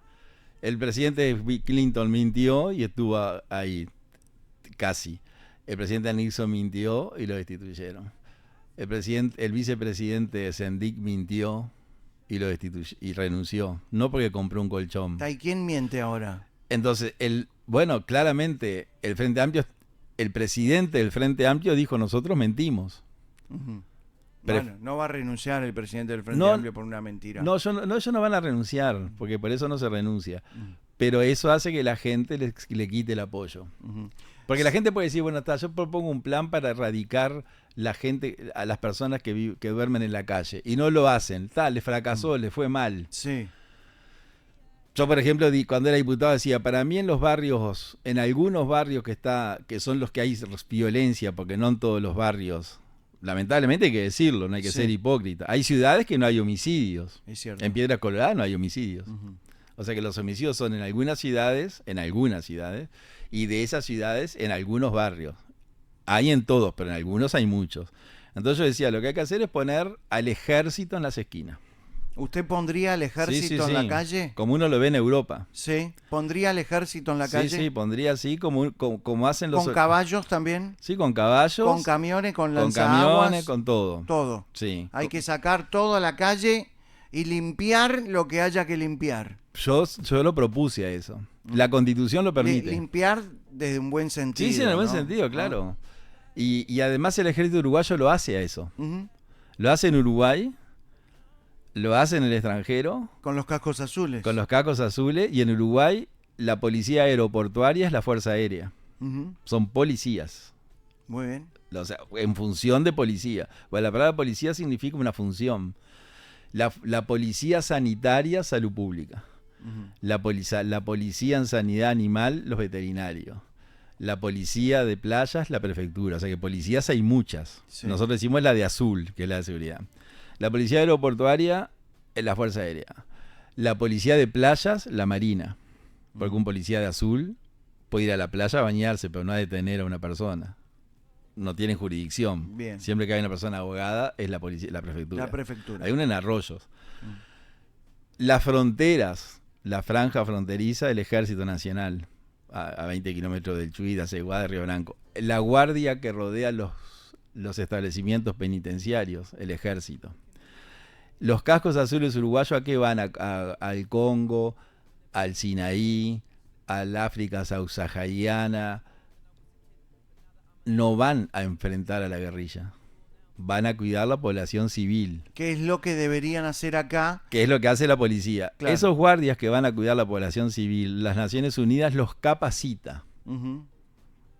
El presidente Clinton mintió y estuvo ahí, casi. El presidente Nixon mintió y lo destituyeron. El vicepresidente Sendik mintió y y renunció. No porque compró un colchón. ¿Y quién miente ahora? Entonces, claramente, el presidente del Frente Amplio dijo, nosotros mentimos. Ujú. Pero- Bueno, no va a renunciar el presidente del Frente No, Amplio por una mentira. No, ellos no van a renunciar, porque por eso no se renuncia. Mm. Pero eso hace que la gente le quite el apoyo. Ujú. Porque la gente puede decir, bueno, yo propongo un plan para erradicar a las personas que duermen en la calle. Y no lo hacen. Les fracasó, les fue mal. Sí. Yo, por ejemplo, cuando era diputado decía, para mí en algunos barrios que son los que hay violencia, porque no en todos los barrios, lamentablemente hay que decirlo, no hay que Sí. ser hipócrita. Hay ciudades que no hay homicidios. Es cierto. En Piedras Coloradas no hay homicidios. Ujú. O sea que los homicidios son en algunas ciudades, y de esas ciudades en algunos barrios. Hay en todos, pero en algunos hay muchos. Entonces yo decía, lo que hay que hacer es poner al ejército en las esquinas. ¿Usted pondría al ejército en la calle? Como uno lo ve en Europa. Sí, ¿pondría al ejército en la calle? Sí, pondría así como hacen los... ¿Con caballos también? Sí, con caballos. ¿Con camiones, con lanzaguas? Con todo. Todo. Sí. Hay que sacar todo a la calle y limpiar lo que haya que limpiar. Yo lo propuse a eso. La Constitución lo permite. Limpiar desde un buen sentido. Sí, en el buen ¿no? sentido, claro. Y además el ejército uruguayo lo hace a eso. Uh-huh. Lo hace en Uruguay, lo hace en el extranjero. Con los cascos azules. Con los cascos azules. Y en Uruguay la policía aeroportuaria es la Fuerza Aérea. Uh-huh. Son policías. Muy bien. O sea, en función de policía. Bueno, la palabra policía significa una función. La policía sanitaria, salud pública. Uh-huh. La policía en sanidad animal, los veterinarios. La policía de playas, la prefectura. O sea que policías hay muchas. Sí. Nosotros decimos la de azul, que es la de seguridad. La policía aeroportuaria es la Fuerza Aérea. La policía de playas, la Marina. Porque un policía de azul puede ir a la playa a bañarse, pero no a detener a una persona. No tienen jurisdicción. Bien. Siempre que hay una persona abogada, es la policía, la prefectura. La prefectura. Hay una en Arroyos. Las fronteras, la franja fronteriza, el Ejército Nacional, a 20 kilómetros del Chuy, de Aceguá, de Río Branco. La guardia que rodea los establecimientos penitenciarios, el ejército. Los cascos azules uruguayos, ¿a qué van? Al Congo, al Sinaí, al África subsahariana. No van a enfrentar a la guerrilla. Van a cuidar la población civil. ¿Qué es lo que deberían hacer acá? ¿Qué es lo que hace la policía? Claro. Esos guardias que van a cuidar la población civil, las Naciones Unidas los capacita. Uh-huh.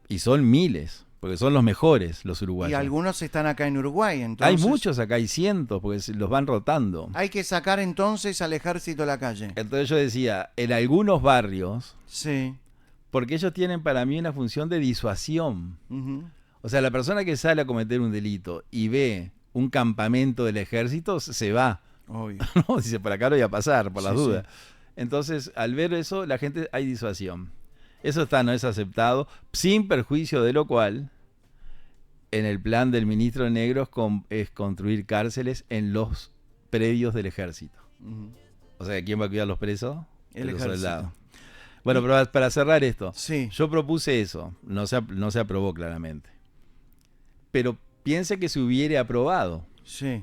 Y son miles, porque son los mejores, los uruguayos. Y algunos están acá en Uruguay, entonces. Hay muchos acá, hay cientos, porque los van rotando. Hay que sacar entonces al ejército a la calle. Entonces yo decía, en algunos barrios, sí, porque ellos tienen para mí una función de disuasión. Uh-huh. O sea, la persona que sale a cometer un delito y ve un campamento del ejército, se va. Obvio. ¿No? Dice, por acá lo voy a pasar, por las dudas. Sí. Entonces, al ver eso, la gente, hay disuasión. Eso no es aceptado, sin perjuicio de lo cual, en el plan del ministro Negro es construir cárceles en los predios del ejército. Uh-huh. O sea, ¿quién va a cuidar los presos? El ejército. Soldado. Bueno, pero para cerrar esto, sí, yo propuse eso, no se aprobó claramente. Pero piense que se hubiera aprobado. Sí.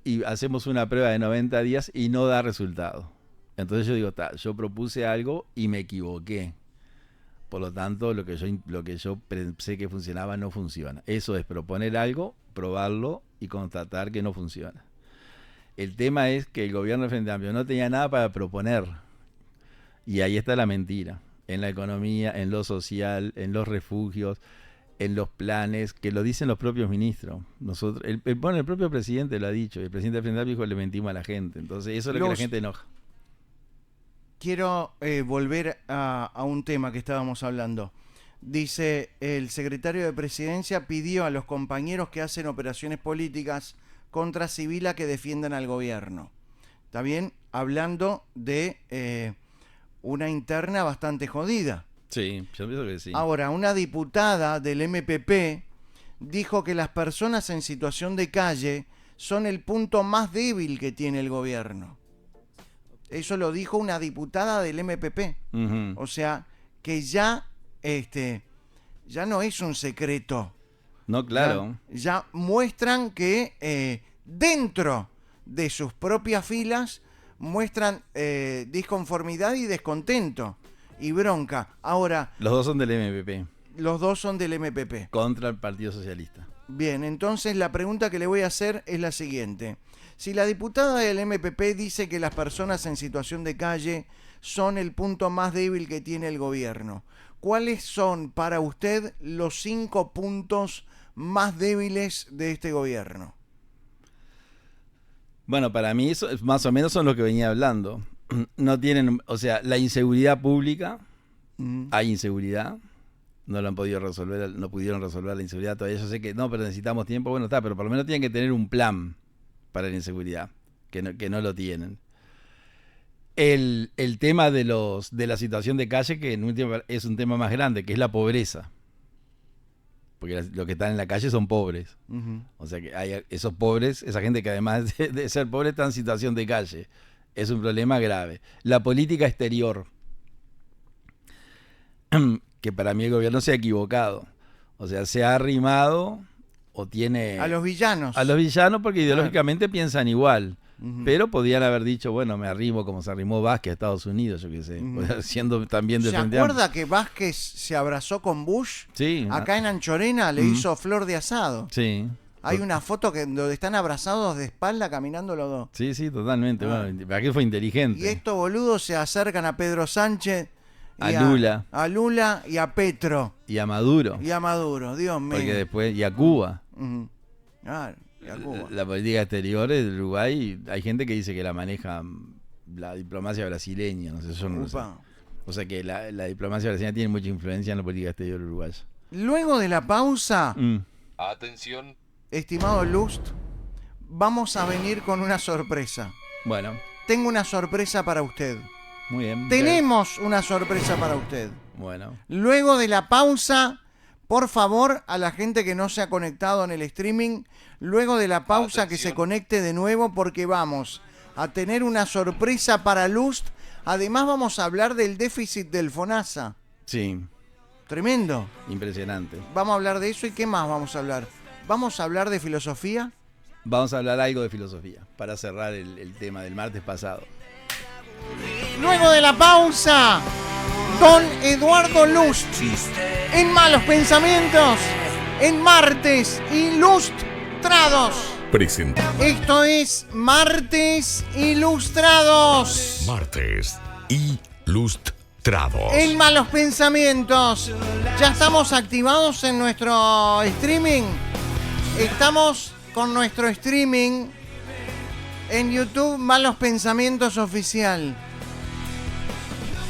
Y hacemos una prueba de 90 días y no da resultado. Entonces yo digo, yo propuse algo y me equivoqué. Por lo tanto, lo que yo pensé que funcionaba no funciona. Eso es proponer algo, probarlo y constatar que no funciona. El tema es que el gobierno del Frente Amplio no tenía nada para proponer. Y ahí está la mentira. En la economía, en lo social, en los refugios, en los planes, que lo dicen los propios ministros. Nosotros, el propio presidente lo ha dicho, el presidente del Frente Amplio dijo que le mentimos a la gente. Entonces eso es lo que la gente enoja. Quiero volver a un tema que estábamos hablando. Dice, el secretario de Presidencia pidió a los compañeros que hacen operaciones políticas contra civil a que defiendan al gobierno. ¿Está bien? Hablando de una interna bastante jodida. Sí, yo pienso que sí. Ahora, una diputada del MPP dijo que las personas en situación de calle son el punto más débil que tiene el gobierno. Eso lo dijo una diputada del MPP. Uh-huh. O sea, que ya no es un secreto. No, claro. Ya muestran que dentro de sus propias filas muestran disconformidad y descontento y bronca. Ahora, los dos son del MPP. Los dos son del MPP. Contra el Partido Socialista. Bien, entonces la pregunta que le voy a hacer es la siguiente. Si la diputada del MPP dice que las personas en situación de calle son el punto más débil que tiene el gobierno, ¿cuáles son para usted los 5 puntos más débiles de este gobierno? Bueno, para mí eso más o menos son lo que venía hablando. No tienen, o sea, la inseguridad pública, hay inseguridad, no lo han podido resolver, no pudieron resolver la inseguridad todavía. Yo sé que no, pero necesitamos tiempo, bueno, está, pero por lo menos tienen que tener un plan para la inseguridad, que no lo tienen. El tema de la situación de calle, que en última es un tema más grande, que es la pobreza. Porque los que están en la calle son pobres. Ujú. O sea que hay esos pobres, esa gente que además de ser pobre está en situación de calle. Es un problema grave. La política exterior, que para mí el gobierno se ha equivocado. O sea, se ha arrimado o tiene... A los villanos. A los villanos porque ideológicamente piensan igual. Ujú. Pero podían haber dicho, bueno, me arrimo como se arrimó Vázquez a Estados Unidos, yo qué sé. Ujú. Siendo también de ¿Se Frente acuerda Amplio. que Vázquez se abrazó con Bush? Sí. Acá en Anchorena le hizo flor de asado. Sí. Hay una foto donde están abrazados de espalda caminando los dos. Sí, sí, totalmente. Ah. Bueno, Vázquez fue inteligente. Y estos boludos se acercan a Pedro Sánchez, y A Lula. a Lula y a Petro Y a Maduro. y a Maduro. Dios mío. Porque después, y a Cuba. Ujú. Claro, y a Cuba. La política exterior de Uruguay, hay gente que dice que la maneja la diplomacia brasileña, no sé, yo no lo sé. Upa. O sea que la diplomacia brasileña tiene mucha influencia en la política exterior uruguaya. Luego de la pausa, Atención. estimado Lust, vamos a venir con una sorpresa. Bueno, Tengo una sorpresa para usted. muy bien. Tenemos una sorpresa para usted. Bueno, Luego de la pausa, por favor, a la gente que no se ha conectado en el streaming, luego de la pausa que se Atención. conecte de nuevo porque vamos a tener una sorpresa para Lust. Además vamos a hablar del déficit del FONASA. sí, Tremendo. impresionante. Vamos a hablar de eso y ¿qué más vamos a hablar? ¿Vamos a hablar de filosofía? Vamos a hablar algo de filosofía para cerrar el tema del martes pasado. Luego de la pausa, don Eduardo Lust, en Malos Pensamientos, en Martes Ilustrados. Presenta Esto es Martes Ilustrados. Martes Ilustrados. En Malos Pensamientos. Ya estamos activados en nuestro streaming. Estamos con nuestro streaming en YouTube Malos Pensamientos Oficial.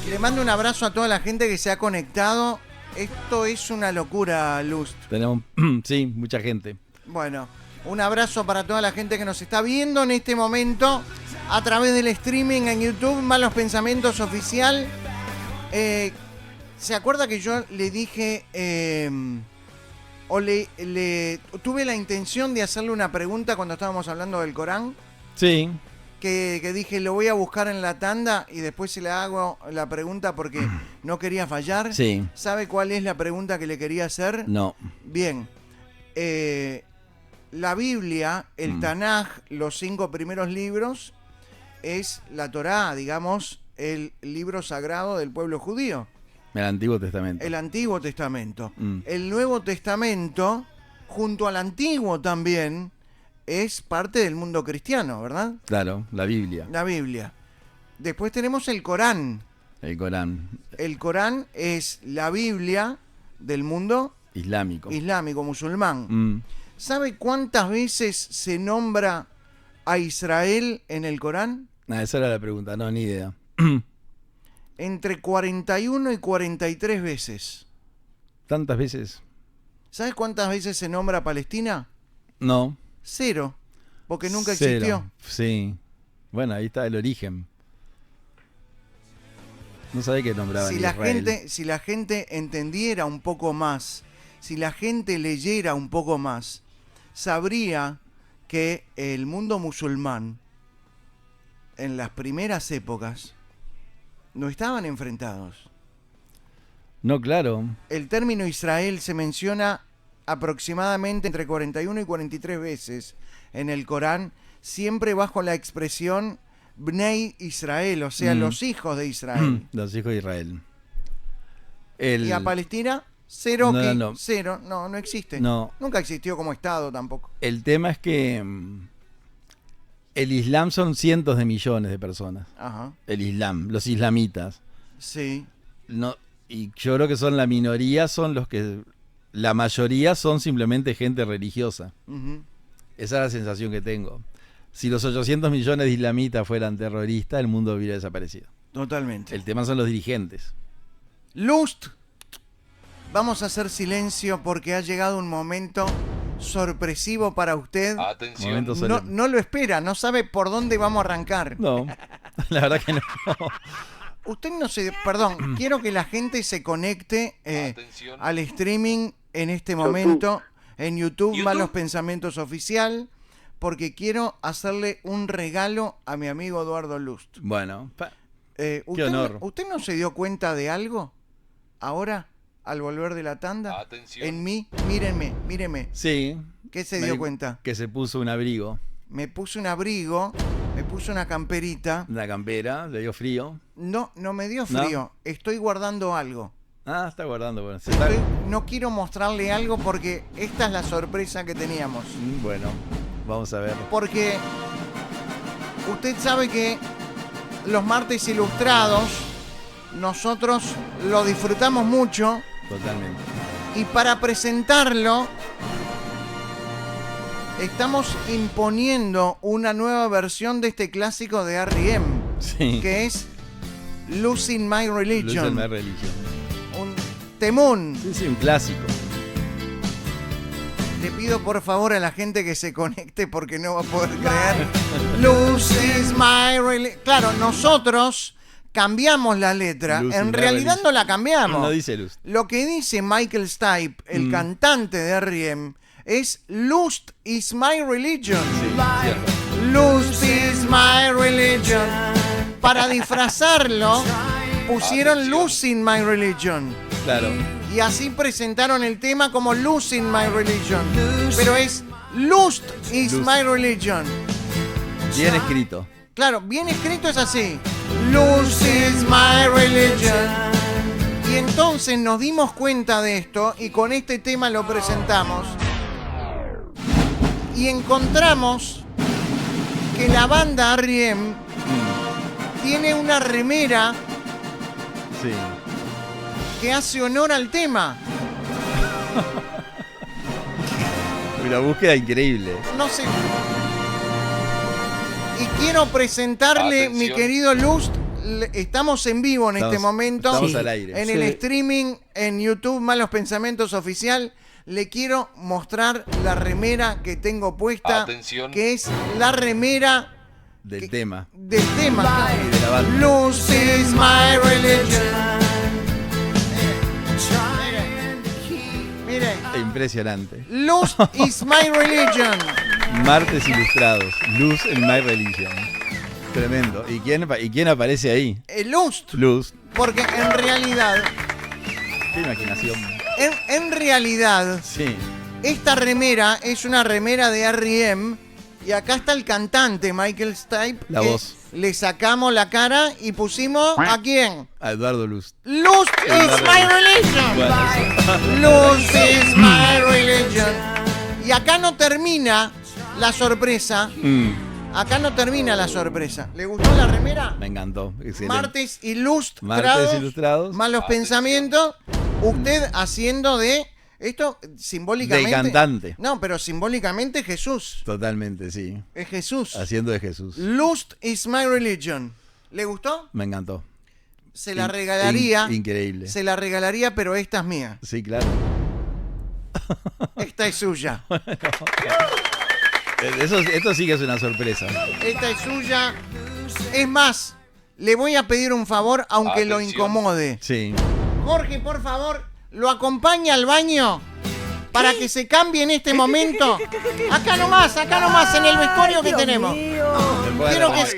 Le mando un abrazo a toda la gente que se ha conectado. Esto es una locura, Lust. Tenemos, sí, mucha gente. Bueno, un abrazo para toda la gente que nos está viendo en este momento a través del streaming en YouTube, Malos Pensamientos Oficial. ¿Se acuerda que yo le dije, tuve la intención de hacerle una pregunta cuando estábamos hablando del Corán? Sí, Que dije, lo voy a buscar en la tanda y después se le hago la pregunta porque no quería fallar. sí, ¿Sabe cuál es la pregunta que le quería hacer? no. Bien, la Biblia, el Tanaj, los 5 primeros libros, es la Torá, digamos, el libro sagrado del pueblo judío, El Antiguo Testamento. el Antiguo Testamento. Mm. El Nuevo Testamento, junto al Antiguo también, es parte del mundo cristiano, ¿verdad? Claro, la Biblia, La Biblia. Después tenemos el Corán. el Corán El Corán es la Biblia del mundo islámico. islámico, musulmán. Mm. ¿Sabe cuántas veces se nombra a Israel en el Corán? Esa era la pregunta, no, ni idea. Entre 41 y 43 veces. ¿Tantas veces? ¿Sabes cuántas veces se nombra a Palestina? No. 0, porque nunca Cero. existió. Sí. Bueno, ahí está el origen. No sabía que nombraban Si la Israel. si la gente entendiera un poco más, si la gente leyera un poco más, sabría que el mundo musulmán en las primeras épocas no estaban enfrentados. No, claro. El término Israel se menciona aproximadamente entre 41 y 43 veces en el Corán, siempre bajo la expresión Bnei Israel, o sea, los hijos de Israel. Los hijos de Israel. Y a Palestina, cero, No. cero, no existe. No. Nunca existió como Estado tampoco. El tema es que el Islam son cientos de millones de personas. Ajá, El Islam, los islamitas. sí. No, y yo creo que son la minoría, son los que... La mayoría son simplemente gente religiosa. Ujú. Esa es la sensación que tengo. Si los 800 millones de islamitas fueran terroristas, el mundo hubiera desaparecido. Totalmente. El tema son los dirigentes. Lust, vamos a hacer silencio porque ha llegado un momento sorpresivo para usted. Atención. Momento No, solemne. no lo espera, no sabe por dónde vamos a arrancar. No. La verdad que no. Usted no se... Perdón, quiero que la gente se conecte al streaming en este momento en YouTube, Malos Pensamientos Oficial, porque quiero hacerle un regalo a mi amigo Eduardo Lust. Bueno, qué honor. ¿Usted no se dio cuenta de algo ahora, al volver de la tanda? Atención. En mí, míreme. Sí. ¿Qué se dio cuenta? Que se puso un abrigo. Me puse un abrigo, me puse una camperita. Una campera, le dio frío. No me dio frío. ¿No? Estoy guardando algo. Ah, está guardando. Bueno, No quiero mostrarle algo porque esta es la sorpresa que teníamos. Bueno, vamos a ver. Porque usted sabe que los martes ilustrados nosotros lo disfrutamos mucho. Totalmente. Y para presentarlo estamos imponiendo una nueva versión de este clásico de R.E.M. Sí. Que es Losing My Religion. Losing My Religion. Un temón. Sí, un clásico. Le pido por favor a la gente que se conecte porque no va a poder creer. Losing My Religion. Claro, nosotros cambiamos la letra. En realidad no la cambiamos. No dice Lust. Lo que dice Michael Stipe, el cantante de R.E.M., es Lust is my religion. Sí, cierto. Lust is my religion. Para disfrazarlo, pusieron Losing My Religion. Claro. Y así presentaron el tema como Losing My Religion. Pero es Lust is my religion. Bien escrito. Claro, bien escrito es así. Lust is my religion. Y entonces nos dimos cuenta de esto y con este tema lo presentamos. Y encontramos que la banda R.E.M. tiene una remera Sí. que hace honor al tema. Una búsqueda increíble. No sé. Y quiero presentarle, Atención. mi querido Lust. Estamos en vivo en este momento. Estamos al aire. En el streaming en YouTube, Malos Pensamientos Oficial. Le quiero mostrar la remera que tengo puesta. Atención. Que es la remera Del tema. del tema. Y de la banda. Lust is my religion. Mire. Impresionante. Lust is my religion. Martes ilustrados. Luz en My Religion. Tremendo. ¿Y quién aparece ahí? Lust. Luz. Porque en realidad, Qué imaginación. en realidad, Sí. esta remera es una remera de R.E.M. Y acá está el cantante Michael Stipe. La que voz. Le sacamos la cara y pusimos ¿a quién? A Eduardo Luz. Lust is my religion. Bueno, Lust is my religion. Y acá no termina la sorpresa. Acá no termina la sorpresa. ¿Le gustó la remera? me encantó. Excelente. Martes ilustrados. Martes ilustrados. Malos pensamientos. Usted haciendo de esto simbólicamente. De cantante. No, pero simbólicamente Jesús. Totalmente, sí. Es Jesús. Haciendo de Jesús. Lust is my religion. ¿Le gustó? Me encantó. Se la regalaría. Increíble. Se la regalaría, pero esta es mía. Sí, claro. Esta es suya. Esto sí que es una sorpresa. Esta es suya. Es más, le voy a pedir un favor, aunque lo Atención. incomode. Sí. Jorge, por favor, ¿lo acompaña al baño? Para que se cambie en este momento. Acá nomás, en el vestuario que tenemos.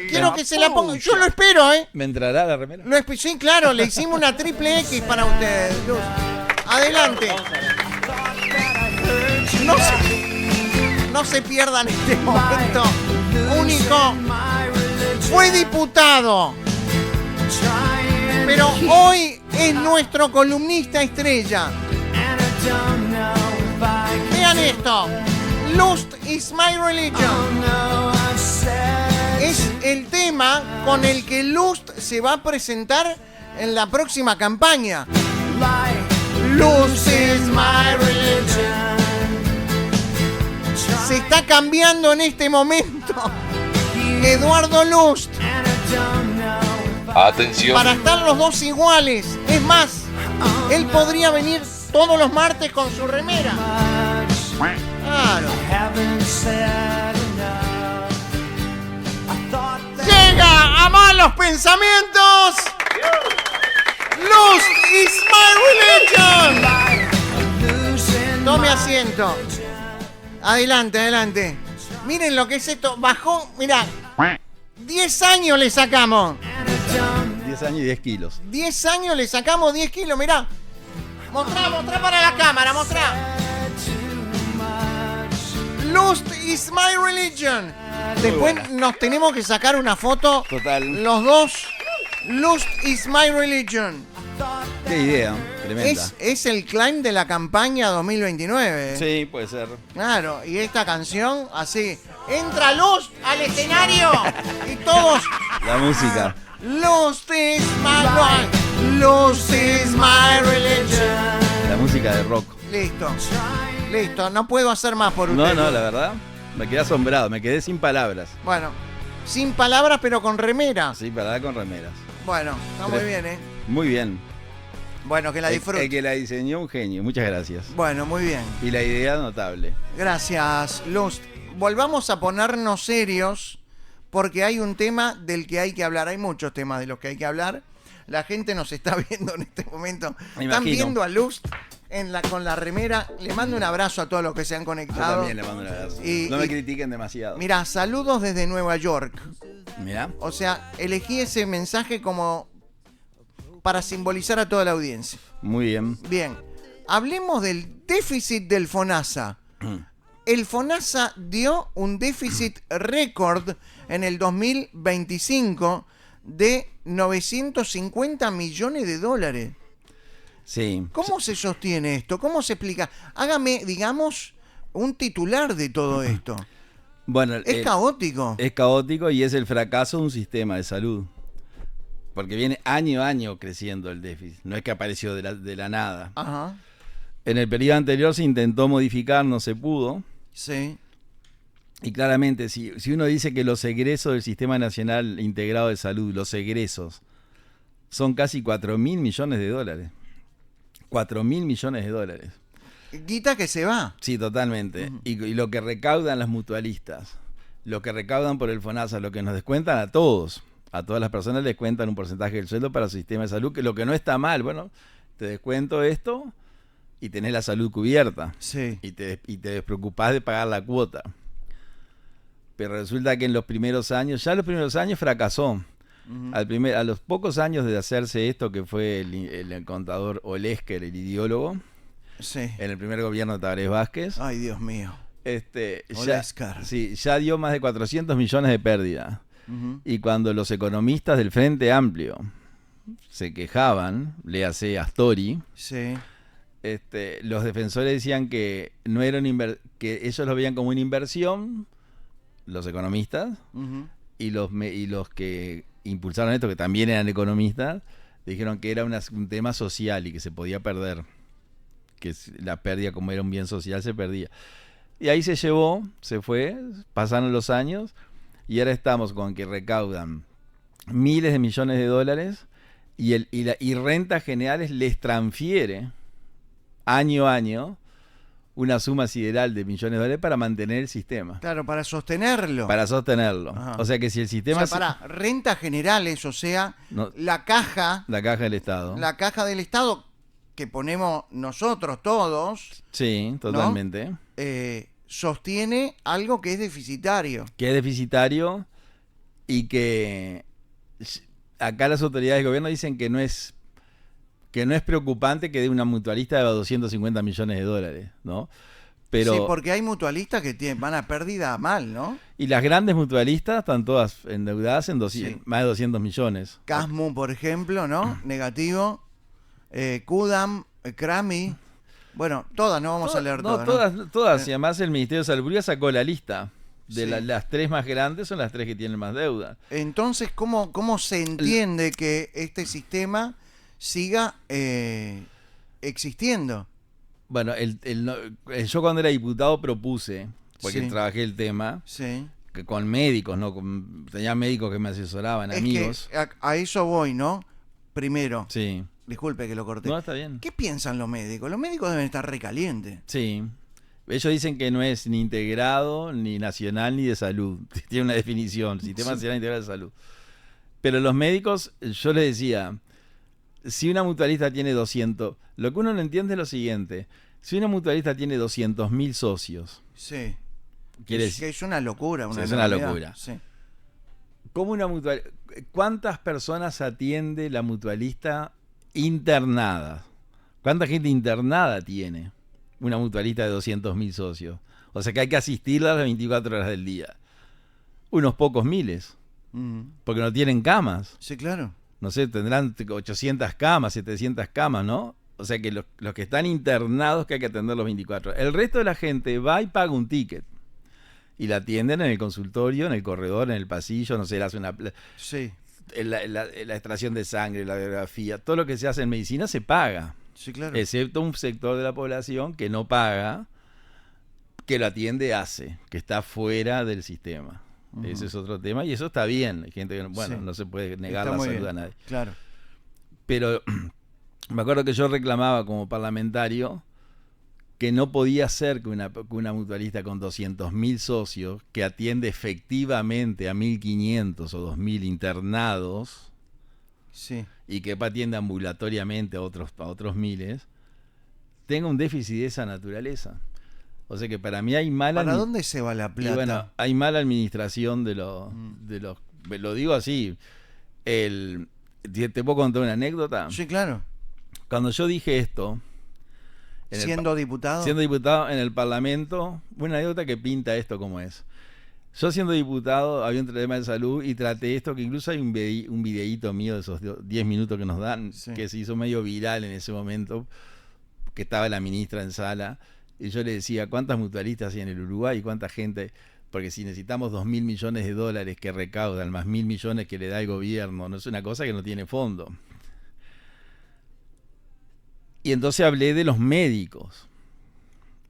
Quiero que se la ponga. Yo lo espero, ¿eh? ¿Me entrará la remera? Sí, claro, le hicimos una triple X para usted, Luz. Adelante. No se pierdan este momento único. Fue diputado, pero hoy es nuestro columnista estrella. Vean esto. Lust is my religion. Es el tema con el que Lust se va a presentar en la próxima campaña. Lust is my religion. Se está cambiando en este momento Eduardo Lust Atención. para estar los dos iguales. Es más, él podría venir todos los martes con su remera. Claro. ¡Sí! llega a Malos Pensamientos. Lust is my religion. Tome asiento. Adelante, adelante. Miren lo que es esto. Bajó, mirá. 10 años le sacamos. 10 años y 10 kilos. 10 años le sacamos 10 kilos, mirá. Mostrá para la cámara, mostrá. Lust is my religion. Después nos tenemos que sacar una foto. Total. Los dos. Lust is my religion. Qué idea, tremenda. Es el claim de la campaña 2029. Sí, puede ser. Claro, y esta canción así. Entra Lust al escenario y todos. La música. Lust is my Lust is my religion. La música de rock. Listo, no puedo hacer más por usted. No, la verdad, me quedé asombrado, me quedé sin palabras. Bueno, sin palabras pero con remera. Sí, palabras con remeras. Bueno, está muy bien, ¿eh? Muy bien. Bueno, que la disfrute. El que la diseñó, un genio, muchas gracias. Bueno, muy bien. Y la idea, notable. Gracias, Lust. Volvamos a ponernos serios porque hay un tema del que hay que hablar. Hay muchos temas de los que hay que hablar. La gente nos está viendo en este momento. Me Están imagino. viendo a Lust con la remera. Le mando un abrazo a todos los que se han Yo conectado. también le mando un abrazo. No me critiquen demasiado. Mira, saludos desde Nueva York. Mirá. O sea, elegí ese mensaje como para simbolizar a toda la audiencia. Muy bien. Bien, hablemos del déficit del FONASA. El FONASA dio un déficit récord en el 2025 de 950 millones de dólares. Sí. ¿Cómo se sostiene esto? ¿Cómo se explica? Hágame, digamos, un titular de todo esto. Bueno, Es caótico. Es caótico y es el fracaso de un sistema de salud. Porque viene año a año creciendo el déficit. No es que apareció de la nada. Ajá, En el periodo anterior se intentó modificar, no se pudo. sí. Y claramente, si uno dice que los egresos del Sistema Nacional Integrado de Salud, los egresos, son casi 4.000 millones de dólares. 4.000 millones de dólares. Guita que se va. Sí, totalmente. Y lo que recaudan las mutualistas, lo que recaudan por el FONASA, lo que nos descuentan a todas las personas les cuentan un porcentaje del sueldo para su sistema de salud, que lo que no está mal, bueno, te descuento esto y tenés la salud cubierta. Sí. Y te despreocupás de pagar la cuota. Pero resulta que en los primeros años fracasó. A los pocos años de hacerse esto, que fue el contador Olesker, el ideólogo, Sí. en el primer gobierno de Tabaré Vázquez, Ay, Dios mío. Olesker. ya dio más de 400 millones de pérdida. Ujú. Y cuando los economistas del Frente Amplio se quejaban, léase Astori, Sí. los defensores decían que no era que ellos lo veían como una inversión, los economistas, Ujú. y los que impulsaron esto, que también eran economistas, dijeron que era un tema social y que se podía perder, que la pérdida, como era un bien social, se perdía. Y ahí se fue, pasaron los años, y ahora estamos con que recaudan miles de millones de dólares y Rentas Generales les transfiere año a año una suma sideral de millones de dólares para mantener el sistema. Claro, para sostenerlo. Para sostenerlo. Ajá. O sea que si el sistema... O sea, para rentas generales, o sea, No. la caja del Estado. del Estado que ponemos nosotros todos, Sí, totalmente. sostiene algo que es deficitario. Que es deficitario y que acá las autoridades de gobierno dicen que no es preocupante que de una mutualista deba 250 millones de dólares, ¿no? Pero, Sí, porque hay mutualistas que van a pérdida mal, ¿no? y las grandes mutualistas están todas endeudadas en Sí. más de 200 millones. Casmu, por ejemplo, ¿no? Negativo. Kudam, Krami. Bueno, todas, no vamos a leer No, todas. ¿no? todas. Y además el Ministerio de Salud Pública sacó la lista. De Sí. las tres más grandes son las tres que tienen más deuda. Entonces, ¿cómo se entiende que este sistema siga existiendo? Bueno, yo cuando era diputado propuse, porque Sí. trabajé el tema, Sí. que con médicos, ¿no? Tenía médicos que me asesoraban, amigos. Es que a eso voy, ¿no? Primero, Sí. disculpe que lo corté. No, está bien. ¿Qué piensan los médicos? Los médicos deben estar recalientes. Sí. Ellos dicen que no es ni integrado, ni nacional, ni de salud. Tiene una definición, Sistema Sí. Nacional Integral de Salud. Pero los médicos, yo les decía, si una mutualista tiene 200, lo que uno no entiende es lo siguiente, si una mutualista tiene 200.000 socios, Sí. quiere Es decir, que es una locura. Sí, es una enormidad. locura. Sí. ¿cómo una ¿cuántas personas atiende la mutualista internada? ¿Cuánta gente internada tiene una mutualista de 200.000 socios? O sea que hay que asistirla a las 24 horas del día. Unos pocos miles, porque no tienen camas. Sí, claro. No sé, tendrán 800 camas, 700 camas, ¿no? O sea que los que están internados que hay que atender los 24. El resto de la gente va y paga un ticket. Y la atienden en el consultorio, en el corredor, en el pasillo, no sé, le hace Sí, la extracción de sangre, la radiografía, todo lo que se hace en medicina se paga. sí, claro. Excepto un sector de la población que no paga, que lo atiende ACE, que está fuera del sistema. Ese es otro tema y eso está bien. Hay gente que, bueno, Sí. no se puede negar Está la muy salud bien. a nadie. Claro. Pero me acuerdo que yo reclamaba como parlamentario que no podía ser que una mutualista con 200.000 socios, que atiende efectivamente a 1.500 o 2.000 internados, Sí. y que atiende ambulatoriamente a otros miles, tenga un déficit de esa naturaleza. O sea que para mí hay mala... ¿Para dónde se va la Y plata? bueno, hay mala administración de los... Lo digo así. ¿Te puedo contar una anécdota? Sí, claro. Cuando yo dije esto... Siendo diputado. Siendo diputado en el Parlamento, una anécdota que pinta esto como es. Yo siendo diputado había un tema de salud y traté esto, que incluso hay un videíto mío de esos 10 minutos que nos dan, Sí. que se hizo medio viral en ese momento, que estaba la ministra en sala, y yo le decía, ¿cuántas mutualistas hay en el Uruguay y cuánta gente? Porque si necesitamos 2.000 millones de dólares que recaudan, más 1.000 millones que le da el gobierno, no es una cosa que no tiene fondo. Y entonces hablé de los médicos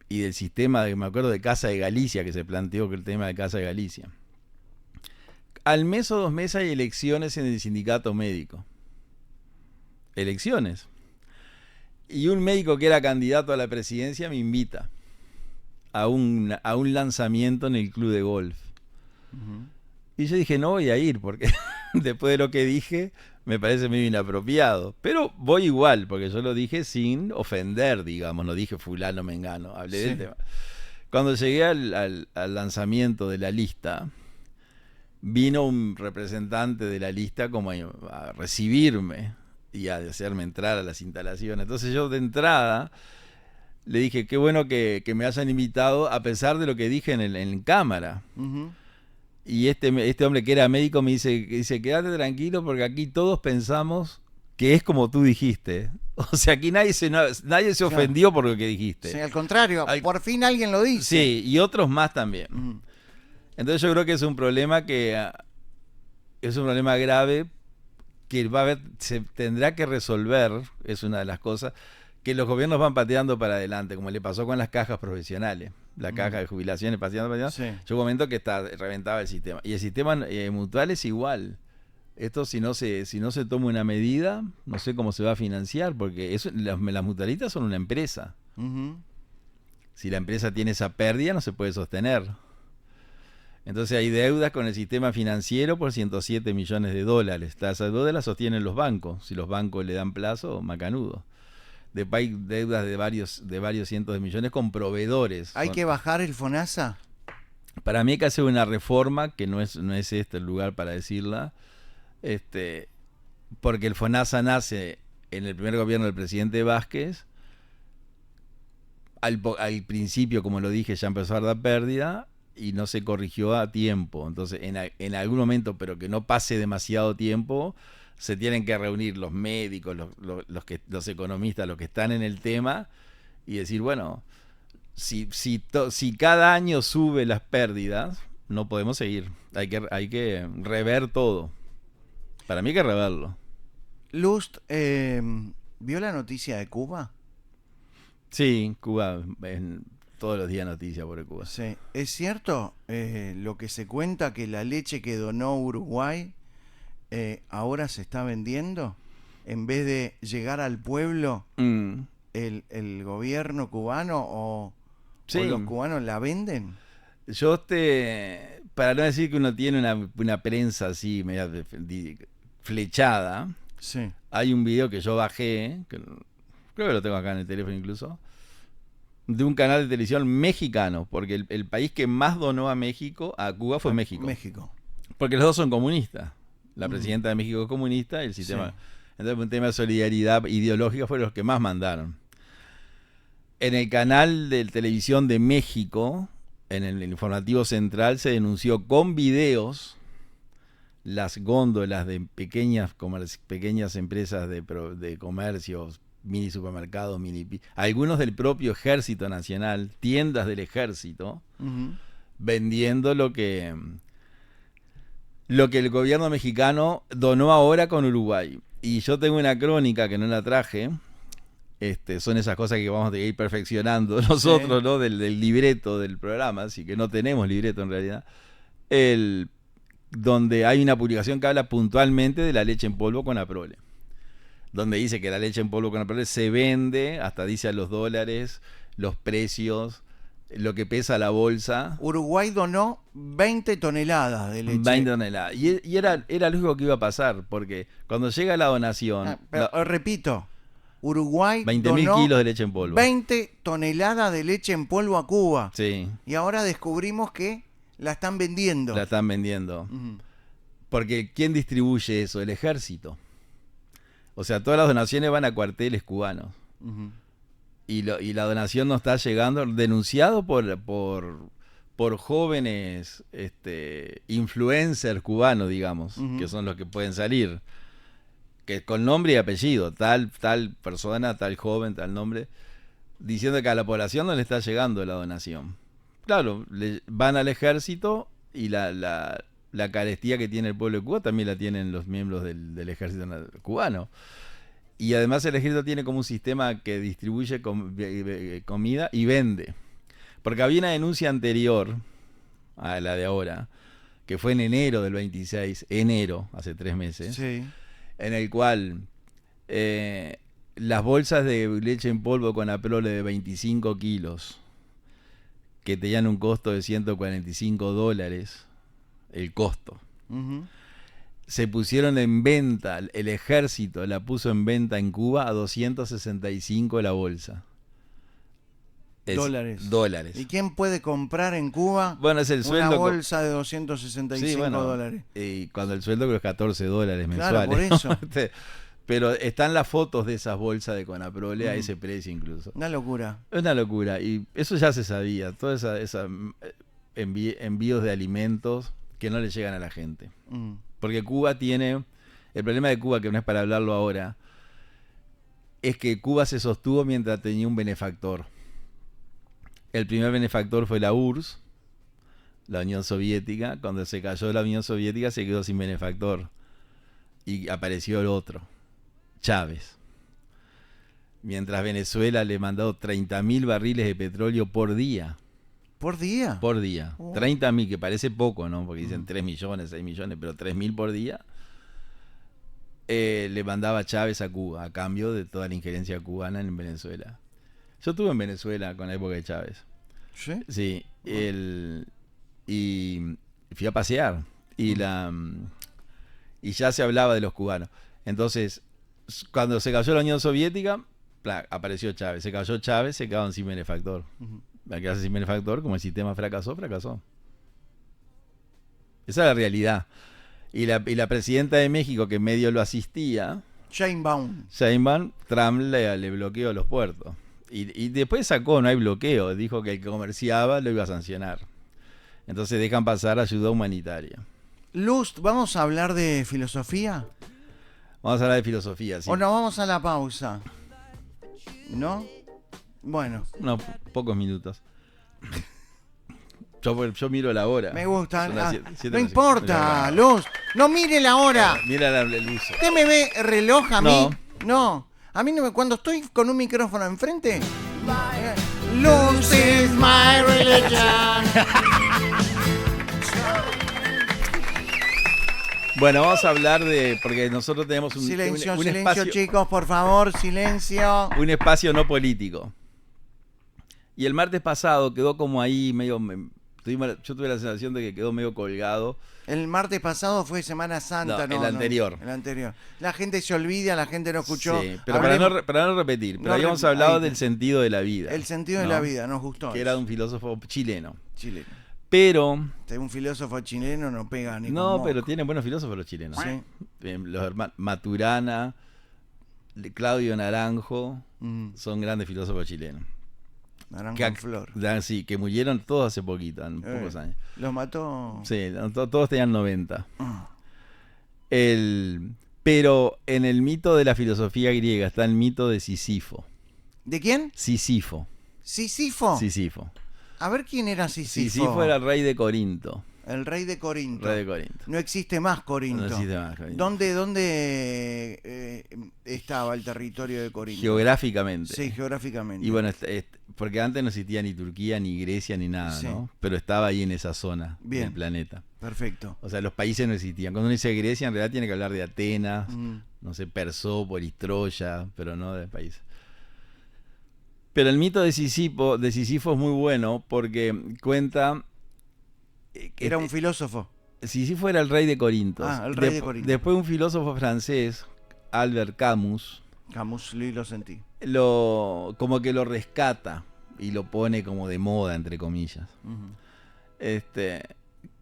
y del sistema, me acuerdo de Casa de Galicia, que se planteó que el tema de Casa de Galicia. Al mes o 2 meses hay elecciones en el sindicato médico. Elecciones. Y un médico que era candidato a la presidencia me invita a un lanzamiento en el club de golf. Y yo dije, no voy a ir, porque después de lo que dije, me parece medio inapropiado. Pero voy igual, porque yo lo dije sin ofender, digamos, no dije fulano, mengano, hablé del tema. Cuando llegué al lanzamiento de la lista, vino un representante de la lista como a recibirme y a hacerme entrar a las instalaciones. Entonces yo de entrada le dije, qué bueno que me hayan invitado, a pesar de lo que dije en cámara. Y este hombre que era médico me dice, quédate tranquilo porque aquí todos pensamos que es como tú dijiste. O sea, aquí nadie se ofendió por lo que dijiste. Sí, al contrario, por fin alguien lo dice. Sí, y otros más también. Entonces yo creo que es un problema grave que se tendrá que resolver, es una de las cosas, que los gobiernos van pateando para adelante, como le pasó con las cajas profesionales. La caja de jubilaciones pateando para adelante. Sí. Llegó un momento que reventaba el sistema. Y el sistema mutual es igual. Esto si no se toma una medida, no sé cómo se va a financiar, porque las mutualistas son una empresa. Si la empresa tiene esa pérdida, no se puede sostener. Entonces hay deudas con el sistema financiero por 107 millones de dólares. Esas deudas las sostienen los bancos. Si los bancos le dan plazo, macanudo. Hay deudas de varios cientos de millones con proveedores. ¿Hay que bajar el FONASA? Para mí hay que hacer una reforma, que no es este el lugar para decirla, porque el FONASA nace en el primer gobierno del presidente Vázquez. Al principio, como lo dije, ya empezó a dar pérdida y no se corrigió a tiempo. Entonces, en algún momento, pero que no pase demasiado tiempo, se tienen que reunir los médicos, los economistas, los que están en el tema, y decir, bueno, si cada año sube las pérdidas, no podemos seguir. Hay que rever todo. Para mí hay que reverlo. Lust, ¿vio la noticia de Cuba? Sí, Cuba, todos los días noticias por Cuba. Sí. ¿Es cierto lo que se cuenta, que la leche que donó Uruguay ahora se está vendiendo? En vez de llegar al pueblo, el gobierno cubano o los cubanos la venden. Yo para no decir que uno tiene una prensa así, flechada. Sí. Hay un video que yo bajé, creo que lo tengo acá en el teléfono incluso, de un canal de televisión mexicano, porque el país que más donó a Cuba fue México. Porque los dos son comunistas. La presidenta de México es comunista y el sistema... Sí. Entonces, un tema de solidaridad ideológica fueron los que más mandaron. En el canal de televisión de México, en el informativo central, se denunció con videos las góndolas de pequeñas empresas de comercios, mini supermercados, algunos del propio Ejército Nacional, tiendas del Ejército, vendiendo lo que el gobierno mexicano donó ahora con Uruguay. Y yo tengo una crónica que no la traje, son esas cosas que vamos a ir perfeccionando nosotros, sí, ¿no? Del libreto del programa, así que no tenemos libreto en realidad, donde hay una publicación que habla puntualmente de la leche en polvo con Aprole, donde dice que la leche en polvo con Aprole se vende, hasta dice a los dólares, los precios, lo que pesa la bolsa. Uruguay donó 20 toneladas de leche. 20 toneladas. Y era lógico que iba a pasar, porque cuando llega la donación... repito, Uruguay 20.000 kilos de leche en polvo. 20 toneladas de leche en polvo a Cuba. Sí. Y ahora descubrimos que la están vendiendo. La están vendiendo. Porque ¿quién distribuye eso? El Ejército. O sea, todas las donaciones van a cuarteles cubanos. Y la donación no está llegando, denunciado por jóvenes influencers cubanos, digamos, que son los que pueden salir, que con nombre y apellido, tal persona, tal joven, tal nombre, diciendo que a la población no le está llegando la donación. Claro, van al Ejército y la carestía que tiene el pueblo de Cuba también la tienen los miembros del Ejército cubano. Y además el Ejército tiene como un sistema que distribuye comida y vende. Porque había una denuncia anterior a la de ahora, que fue en enero del 26, hace 3 meses, sí, en el cual las bolsas de leche en polvo con Aprole de 25 kilos, que tenían un costo de $145, el costo, se pusieron en venta, el Ejército la puso en venta en Cuba a 265 la bolsa. Dólares. ¿Y quién puede comprar en Cuba es el sueldo, una bolsa de 265 dólares? Y cuando el sueldo creo es $14 mensuales. Claro, por eso. Pero están las fotos de esas bolsas de Conaprole a ese precio incluso. Una locura. Es una locura. Y eso ya se sabía. Todos esos envíos de alimentos que no le llegan a la gente. Porque Cuba tiene... El problema de Cuba, que no es para hablarlo ahora, es que Cuba se sostuvo mientras tenía un benefactor. El primer benefactor fue la URSS, la Unión Soviética. Cuando se cayó la Unión Soviética se quedó sin benefactor. Y apareció el otro, Chávez. Mientras Venezuela le mandó 30.000 barriles de petróleo por día. ¿Por día? Por día. 30.000, que parece poco, ¿no? Porque dicen 3 millones, 6 millones, pero 3.000 por día. Le mandaba Chávez a Cuba, a cambio de toda la injerencia cubana en Venezuela. Yo estuve en Venezuela con la época de Chávez. ¿Sí? Sí. Y fui a pasear. Y ya se hablaba de los cubanos. Entonces, cuando se cayó la Unión Soviética, apareció Chávez. Se cayó Chávez, se quedaron sin benefactor. Al quedarse sin benefactor, como el sistema fracasó. Esa es la realidad. Y la presidenta de México, que medio lo asistía, Sheinbaum, Trump le bloqueó los puertos. Y después no hay bloqueo. Dijo que el que comerciaba lo iba a sancionar. Entonces dejan pasar ayuda humanitaria. Lust, ¿vamos a hablar de filosofía? Vamos a hablar de filosofía, sí. ¿O no vamos a la pausa? ¿No? Bueno. No, pocos minutos. Yo miro la hora. Me gusta. No importa, Luz. No mire la hora. Mira el uso. ¿Usted me ve reloj a mí? No. A mí no me... Cuando estoy con un micrófono enfrente... Luz is my religion. Bueno, vamos a hablar porque nosotros tenemos un silencio, espacio, chicos, por favor, silencio. Un espacio no político. Y el martes pasado quedó como ahí medio Yo tuve la sensación de que quedó medio colgado. El martes pasado fue Semana Santa, No, el anterior. El anterior. La gente se olvida, la gente no escuchó. Sí, pero para no repetir, pero habíamos hablado del sentido de la vida. El sentido de la vida, nos gustó. Que era un filósofo chileno. Chileno. Pero... Un filósofo chileno no pega ni No, con pero moco. tienen buenos filósofos los chilenos. Sí. Los hermanos Maturana, Claudio Naranjo, son grandes filósofos chilenos. Naranjo en flor. Sí, que murieron todos hace poquito, en pocos años. Los mató. Sí, todos tenían 90. Pero en el mito de la filosofía griega está el mito de Sísifo. ¿De quién? Sísifo. ¿Sísifo? Sísifo. A ver quién era Sísifo. Sísifo era el rey de Corinto. El rey de Corinto. Rey de Corinto. No existe más Corinto. No existe más Corinto. ¿Dónde estaba el territorio de Corinto? Geográficamente. Sí, geográficamente. Y bueno, porque antes no existía ni Turquía, ni Grecia, ni nada, Sí. ¿no? Pero estaba ahí en esa zona Bien. del planeta. Perfecto. O sea, los países no existían. Cuando uno dice Grecia, en realidad tiene que hablar de Atenas, no sé, Persópolis, Troya, pero no de países. Pero el mito de Sísifo es muy bueno porque cuenta... Era un filósofo. Sísifo era el rey de Corinto. El rey de Corinto. Después un filósofo francés, Albert Camus, Camus, lo sentí. como que lo rescata y lo pone como de moda, entre comillas.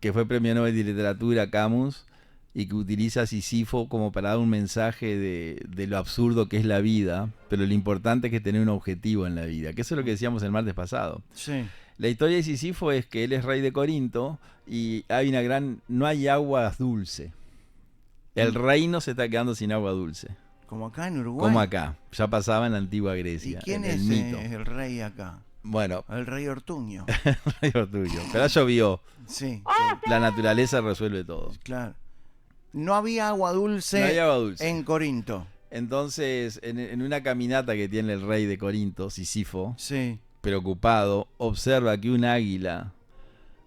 Que fue premio Nobel de Literatura Camus y que utiliza a Sísifo como para dar un mensaje de lo absurdo que es la vida, pero lo importante es que tener un objetivo en la vida, que eso es lo que decíamos el martes pasado. Sí. La historia de Sísifo es que él es rey de Corinto y no hay agua dulce. El reino se está quedando sin agua dulce. Como acá en Uruguay. Como acá, ya pasaba en la antigua Grecia. ¿Y quién en es el mito. el rey acá? Bueno, El rey Ortuño. el rey tuyo. Pero llovió. Sí, La naturaleza resuelve todo. claro. No había agua dulce, No hay agua dulce. en Corinto. Entonces, en una caminata que tiene el rey de Corinto, Sísifo, Sí. preocupado, observa que un águila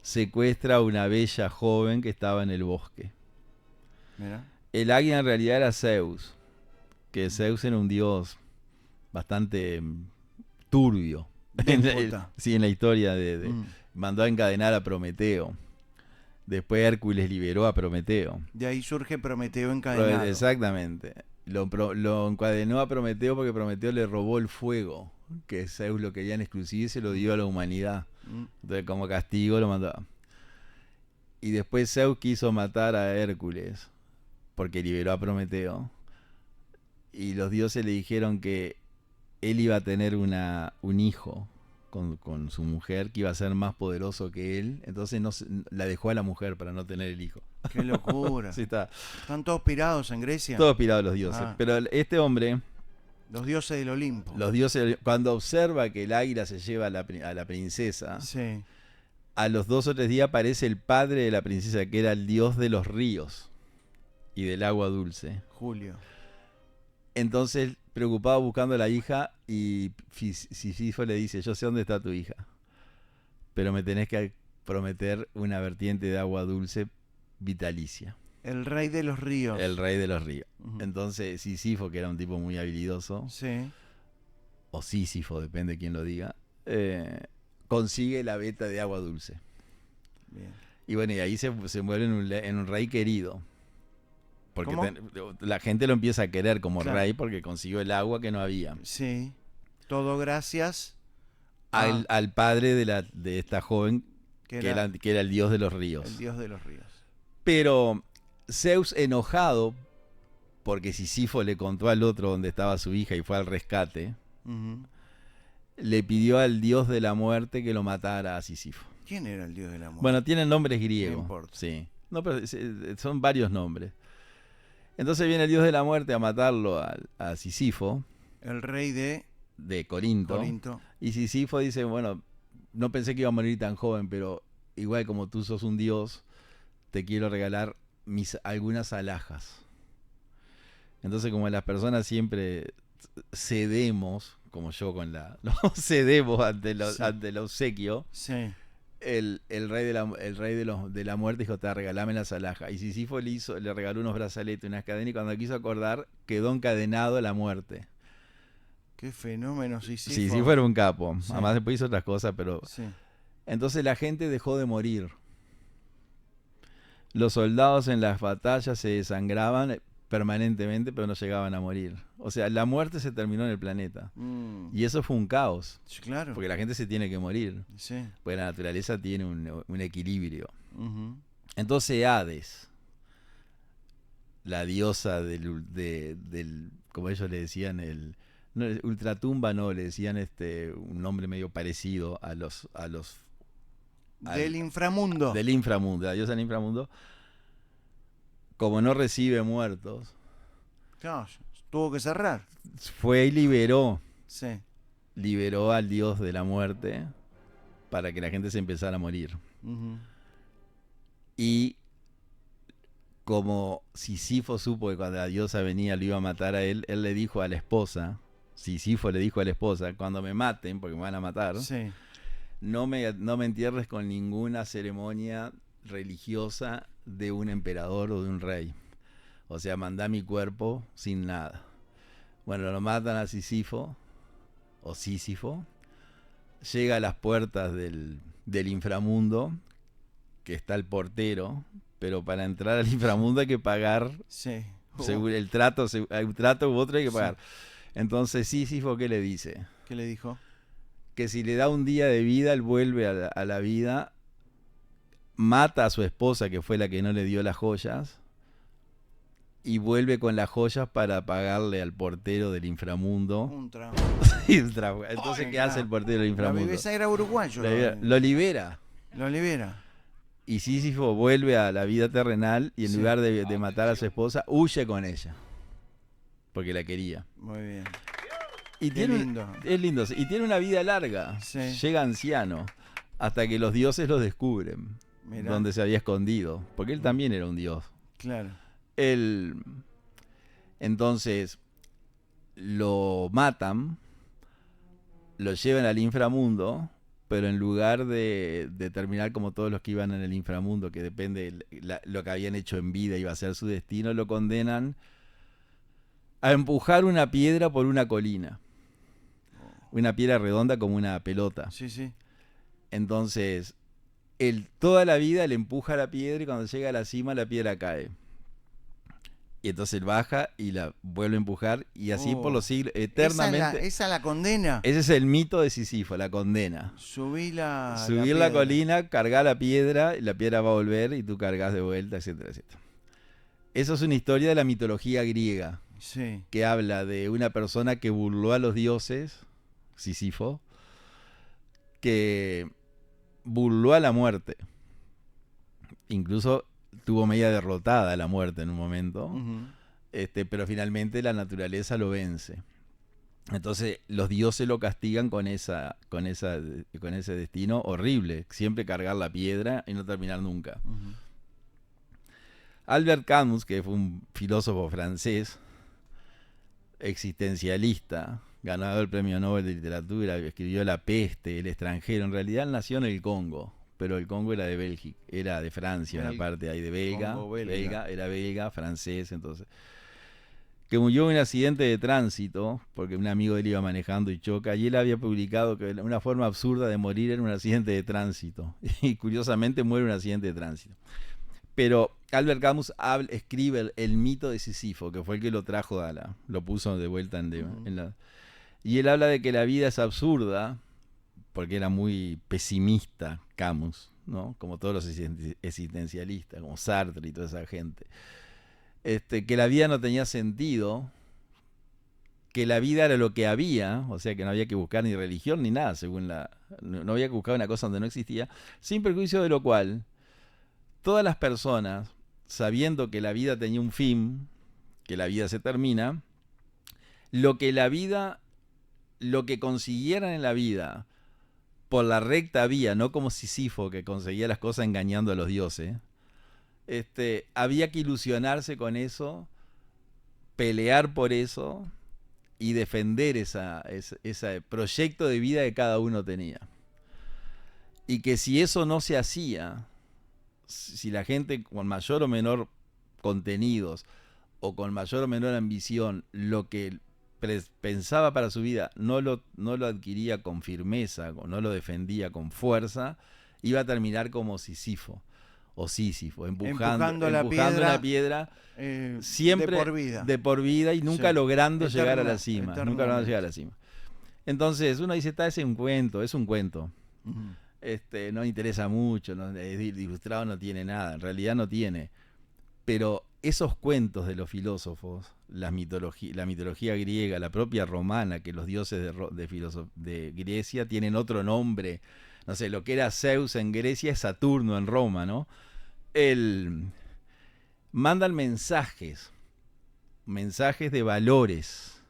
secuestra a una bella joven que estaba en el bosque. Mira. El águila en realidad era Zeus, que Zeus era un dios bastante turbio. Déspota. Sí, en la historia Mm. mandó a encadenar a Prometeo. Después Hércules liberó a Prometeo. De ahí surge Prometeo encadenado. Exactamente. Lo encadenó a Prometeo porque Prometeo le robó el fuego, que Zeus lo quería en exclusiva y se lo dio a la humanidad. Entonces, como castigo lo mandó. Y después Zeus quiso matar a Hércules porque liberó a Prometeo. Y los dioses le dijeron que él iba a tener un hijo con su mujer que iba a ser más poderoso que él. Entonces la dejó a la mujer para no tener el hijo. Qué locura. Sí, está. Están todos pirados en Grecia. Todos pirados los dioses. Ah. Pero este hombre, Los dioses del Olimpo. los dioses, cuando observa que el águila se lleva a la princesa, Sí. a los 2 o 3 días aparece el padre de la princesa, que era el dios de los ríos y del agua dulce. Julio. Entonces, preocupado buscando a la hija, y Sísifo le dice: yo sé dónde está tu hija, pero me tenés que prometer una vertiente de agua dulce vitalicia. El rey de los ríos. El rey de los ríos. Ujú. Entonces Sísifo, que era un tipo muy habilidoso, Sí. o Sísifo, depende de quién lo diga, consigue la veta de agua dulce. Bien. Y bueno, y ahí se vuelve en un rey querido. Porque ¿Cómo? la gente lo empieza a querer como Claro. rey porque consiguió el agua que no había. Sí. Todo gracias Al padre de esta joven que que era era el dios de los ríos. el dios de los ríos. Pero Zeus, enojado porque Sísifo le contó al otro dónde estaba su hija y fue al rescate, Ujú. le pidió al dios de la muerte que lo matara a Sísifo. ¿Quién era el dios del amor? Bueno, tienen nombres griegos. No importa. Sí. No, pero son varios nombres. Entonces viene el dios de la muerte a matarlo a Sísifo, El rey de de Corinto. Corinto. Y Sísifo dice: bueno, no pensé que iba a morir tan joven, pero igual como tú sos un dios, te quiero regalar algunas alhajas. Entonces, como las personas siempre cedemos, como yo con cedemos ante Sí. el obsequio, Sí. el rey de la muerte dijo: te regalame las alhajas. Y Sísifo le regaló unos brazaletes, unas cadenas, y cuando quiso acordar, quedó encadenado a la muerte. Qué fenómeno, Sísifo. Sísifo era un capo. Sí. Además después hizo otras cosas, pero... Sí. Entonces la gente dejó de morir. Los soldados en las batallas se desangraban permanentemente, pero no llegaban a morir. O sea, la muerte se terminó en el planeta. Y eso fue un caos. Sí, claro. Porque la gente se tiene que morir. Sí. Porque la naturaleza tiene un equilibrio. Uh-huh. Entonces Hades, la diosa como ellos le decían, ultratumba no, le decían un nombre medio parecido del inframundo. Del inframundo, la diosa del inframundo, como no recibe muertos, Claro, tuvo que cerrar. fue y liberó al dios de la muerte para que la gente se empezara a morir. Uh-huh. Y como Sísifo supo que cuando la diosa venía lo iba a matar a él le dijo a la esposa, Sísifo le dijo a la esposa, cuando me maten, porque me van a matar, Sí. no me entierres con ninguna ceremonia religiosa de un emperador o de un rey. O sea, mandá mi cuerpo sin nada. Bueno, lo matan a Sísifo, o Sísifo, llega a las puertas del inframundo, que está el portero, pero para entrar al inframundo hay que pagar, Sí. según el trato, hay un trato u otro hay que pagar. Entonces Sísifo, ¿qué le dice? ¿Qué le dijo? Que si le da un día de vida, él vuelve a la vida, mata a su esposa, que fue la que no le dio las joyas, y vuelve con las joyas para pagarle al portero del inframundo. Un trago. Entonces, ¿qué hace el portero del La inframundo? viveza era uruguayo. Lo libera. Lo libera. Y Sísifo vuelve a la vida terrenal y en lugar de matar a su esposa, huye con ella. Porque la quería. Muy bien. Y Qué lindo. Es lindo. Y tiene una vida larga. Sí. Llega anciano. Hasta que los dioses los descubren. Mirá. Donde se había escondido. Porque él también era un dios. Claro. Entonces lo matan. Lo llevan al inframundo. Pero en lugar de terminar como todos los que iban en el inframundo, que depende lo que habían hecho en vida iba a ser su destino, lo condenan a empujar una piedra por una colina. Una piedra redonda como una pelota. Sí, sí. Entonces, él toda la vida le empuja la piedra y cuando llega a la cima la piedra cae. Y entonces él baja y la vuelve a empujar y así por los siglos, eternamente. Esa la condena. Ese es el mito de Sísifo, la condena. Subir la colina, cargar la piedra, y la piedra va a volver y tú cargas de vuelta, etcétera, etcétera. Eso es una historia de la mitología griega. Sí. Que habla de una persona que burló a los dioses, Sísifo, que burló a la muerte. Incluso tuvo media derrotada la muerte en un momento, Uh-huh. Pero finalmente la naturaleza lo vence. Entonces los dioses lo castigan con ese destino horrible, siempre cargar la piedra y no terminar nunca. Uh-huh. Albert Camus, que fue un filósofo francés, existencialista, ganador del Premio Nobel de Literatura, escribió La peste, El extranjero. En realidad él nació en el Congo, pero el Congo era de Bélgica, era de Francia, una parte ahí de belga, era belga, francés, entonces. Que murió en un accidente de tránsito, porque un amigo de él iba manejando y choca, y él había publicado que una forma absurda de morir era un accidente de tránsito. Y curiosamente muere en un accidente de tránsito. Pero Albert Camus escribe el mito de Sísifo, que fue el que lo trajo lo puso de vuelta y él habla de que la vida es absurda, porque era muy pesimista Camus, ¿no? Como todos los existencialistas, como Sartre y toda esa gente. Que la vida no tenía sentido, que la vida era lo que había, o sea que no había que buscar ni religión ni nada, no había que buscar una cosa donde no existía, sin perjuicio de lo cual todas las personas, sabiendo que la vida tenía un fin, que la vida se termina, lo que consiguieran en la vida por la recta vía, no como Sísifo que conseguía las cosas engañando a los dioses, había que ilusionarse con eso, pelear por eso y defender ese proyecto de vida que cada uno tenía. Y que si eso no se hacía, si la gente con mayor o menor contenidos o con mayor o menor ambición, lo que pensaba para su vida, no lo adquiría con firmeza, no lo defendía con fuerza, iba a terminar como Sísifo o Sísifo, empujando la piedra siempre de por vida y nunca logrando llegar a la cima. Eternamente. Entonces uno dice, es un cuento. Uh-huh. No interesa mucho, es ilustrado, no tiene nada, en realidad no tiene. Pero esos cuentos de los filósofos, la mitología griega, la propia romana, que los dioses de Grecia tienen otro nombre, no sé, lo que era Zeus en Grecia es Saturno en Roma, ¿no? Mandan mensajes de valores,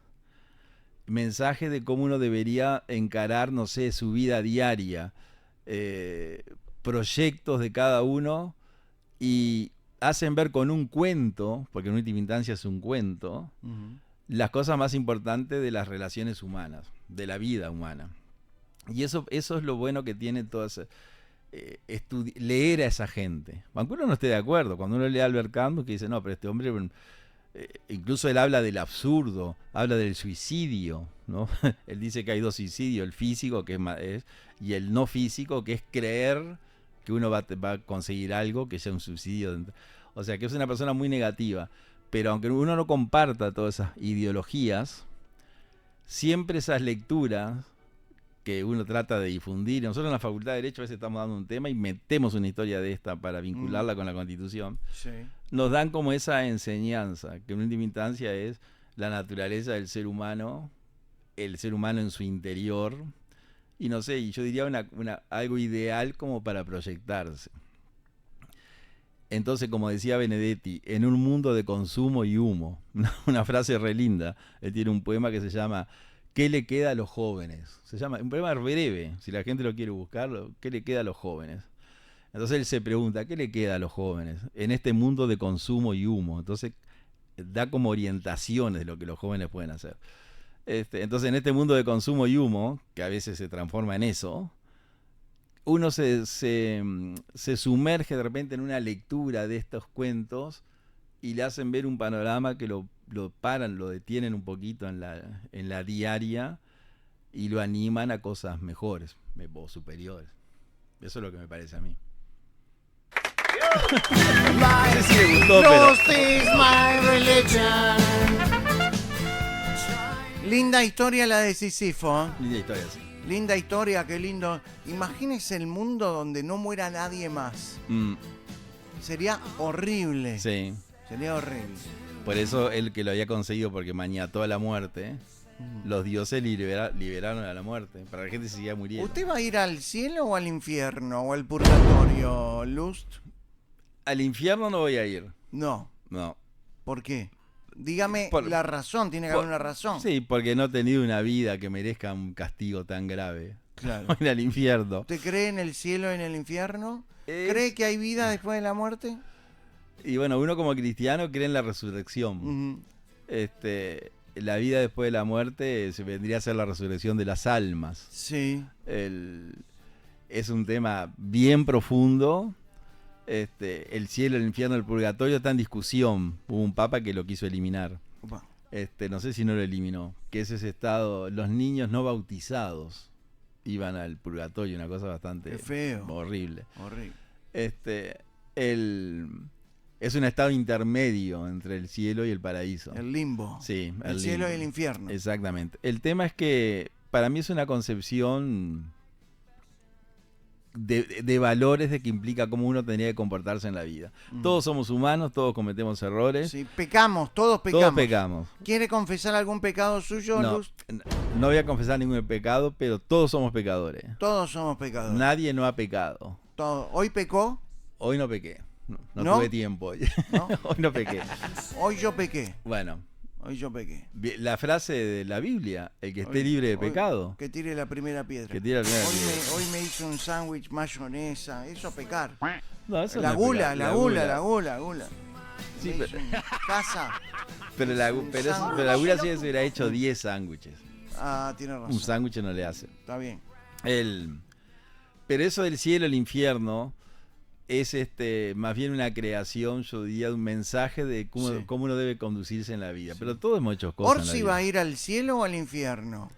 mensajes de cómo uno debería encarar, no sé, su vida diaria, proyectos de cada uno, y hacen ver con un cuento, porque en última instancia es un cuento, uh-huh, las cosas más importantes de las relaciones humanas, de la vida humana. Y eso es lo bueno que tiene todas, leer a esa gente. Aunque uno no esté de acuerdo, cuando uno lee a Albert Camus, que dice, no, pero este hombre, incluso él habla del absurdo, habla del suicidio, ¿no? Él dice que hay dos suicidios, el físico, que es, y el no físico, que es creer que uno va a conseguir algo que sea un suicidio. O sea, que es una persona muy negativa. Pero aunque uno no comparta todas esas ideologías, siempre esas lecturas que uno trata de difundir. Nosotros en la Facultad de Derecho a veces estamos dando un tema y metemos una historia de esta para vincularla con la Constitución. Sí. Nos dan como esa enseñanza, que en última instancia es la naturaleza del ser humano, el ser humano en su interior. Y no sé, y yo diría algo ideal como para proyectarse. Entonces, como decía Benedetti, en un mundo de consumo y humo, una frase re linda, él tiene un poema que se llama ¿Qué le queda a los jóvenes? Se llama, un poema breve, si la gente lo quiere buscar, ¿qué le queda a los jóvenes? Entonces él se pregunta, ¿qué le queda a los jóvenes en este mundo de consumo y humo? Entonces da como orientaciones de lo que los jóvenes pueden hacer. Entonces en este mundo de consumo y humo, que a veces se transforma en eso, uno se sumerge de repente en una lectura de estos cuentos y le hacen ver un panorama que lo detienen un poquito en la diaria y lo animan a cosas mejores o superiores. Eso es lo que me parece a mí. No sé si me gustó, pero... is my religion. Linda historia la de Sísifo. Linda historia, sí. Linda historia, qué lindo. Imagínese el mundo donde no muera nadie más. Sería horrible. Sí. Sería horrible. Por eso él, que lo había conseguido porque maniató a la muerte, los dioses liberaron a la muerte, para que la gente se siga muriendo. ¿Usted va a ir al cielo o al infierno o al purgatorio, Lust? Al infierno no voy a ir. No. ¿Por qué? Dígame la razón, tiene que haber una razón. Sí, porque no he tenido una vida que merezca un castigo tan grave. Claro. Voy al infierno. ¿Usted cree en el cielo y en el infierno? ¿Cree que hay vida después de la muerte? Y bueno, uno como cristiano cree en la resurrección. Uh-huh. La vida después de la muerte se vendría a ser la resurrección de las almas. Sí. Es un tema bien profundo. El cielo, el infierno, el purgatorio está en discusión. Hubo un papa que lo quiso eliminar. Upa. No sé si no lo eliminó. Que es ese estado, los niños no bautizados iban al purgatorio, una cosa bastante feo. Horrible. Horrible. Es un estado intermedio entre el cielo y el paraíso. El limbo. Sí, el cielo y el infierno. Exactamente. El tema es que para mí es una concepción de valores, de que implica cómo uno tendría que comportarse en la vida. Todos somos humanos, todos cometemos errores. Sí, pecamos, todos pecamos. Todos pecamos. ¿Quiere confesar algún pecado suyo, Luz? No voy a confesar ningún pecado, pero todos somos pecadores. Todos somos pecadores. Nadie no ha pecado. ¿Hoy pecó? Hoy no pequé. No tuve tiempo hoy. ¿No? Hoy no pequé. Hoy yo pequé. Bueno. Hoy yo pequé. La frase de la Biblia, el que esté libre de pecado. Que tire la primera piedra. Que tire la primera piedra. Hoy me hizo un sándwich mayonesa. Eso es pecar. No, eso la no gula, es la gula. Sí, pero... Casa. Pero la gula sí se hubiera hecho 10 sándwiches. Ah, tiene razón. Un sándwich no le hace. Está bien. Pero eso del cielo, el infierno, es más bien una creación, yo diría, de un mensaje de cómo uno debe conducirse en la vida. Pero todos hemos hecho cosas. ¿Orsi va a ir al cielo o al infierno?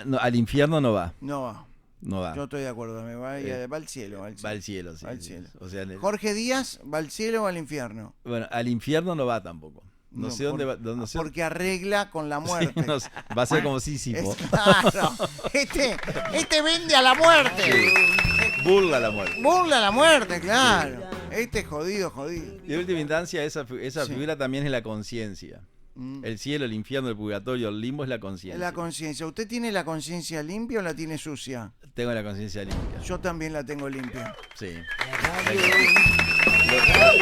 No, al infierno no va. No va. No va. Yo estoy de acuerdo, va al cielo. Va al cielo, sí. Va al cielo. O sea, Jorge Díaz va al cielo o al infierno. Bueno, al infierno no va tampoco. No sé dónde va. Porque arregla con la muerte. Sí, va a ser como Sísifo. Claro. Este vende a la muerte. Sí. Burla la muerte. Burla a la muerte, claro. Este jodido. Y en última instancia, esa figura también es la conciencia. El cielo, el infierno, el purgatorio, el limbo es la conciencia. La conciencia. ¿Usted tiene la conciencia limpia o la tiene sucia? Tengo la conciencia limpia. Yo también la tengo limpia. Sí.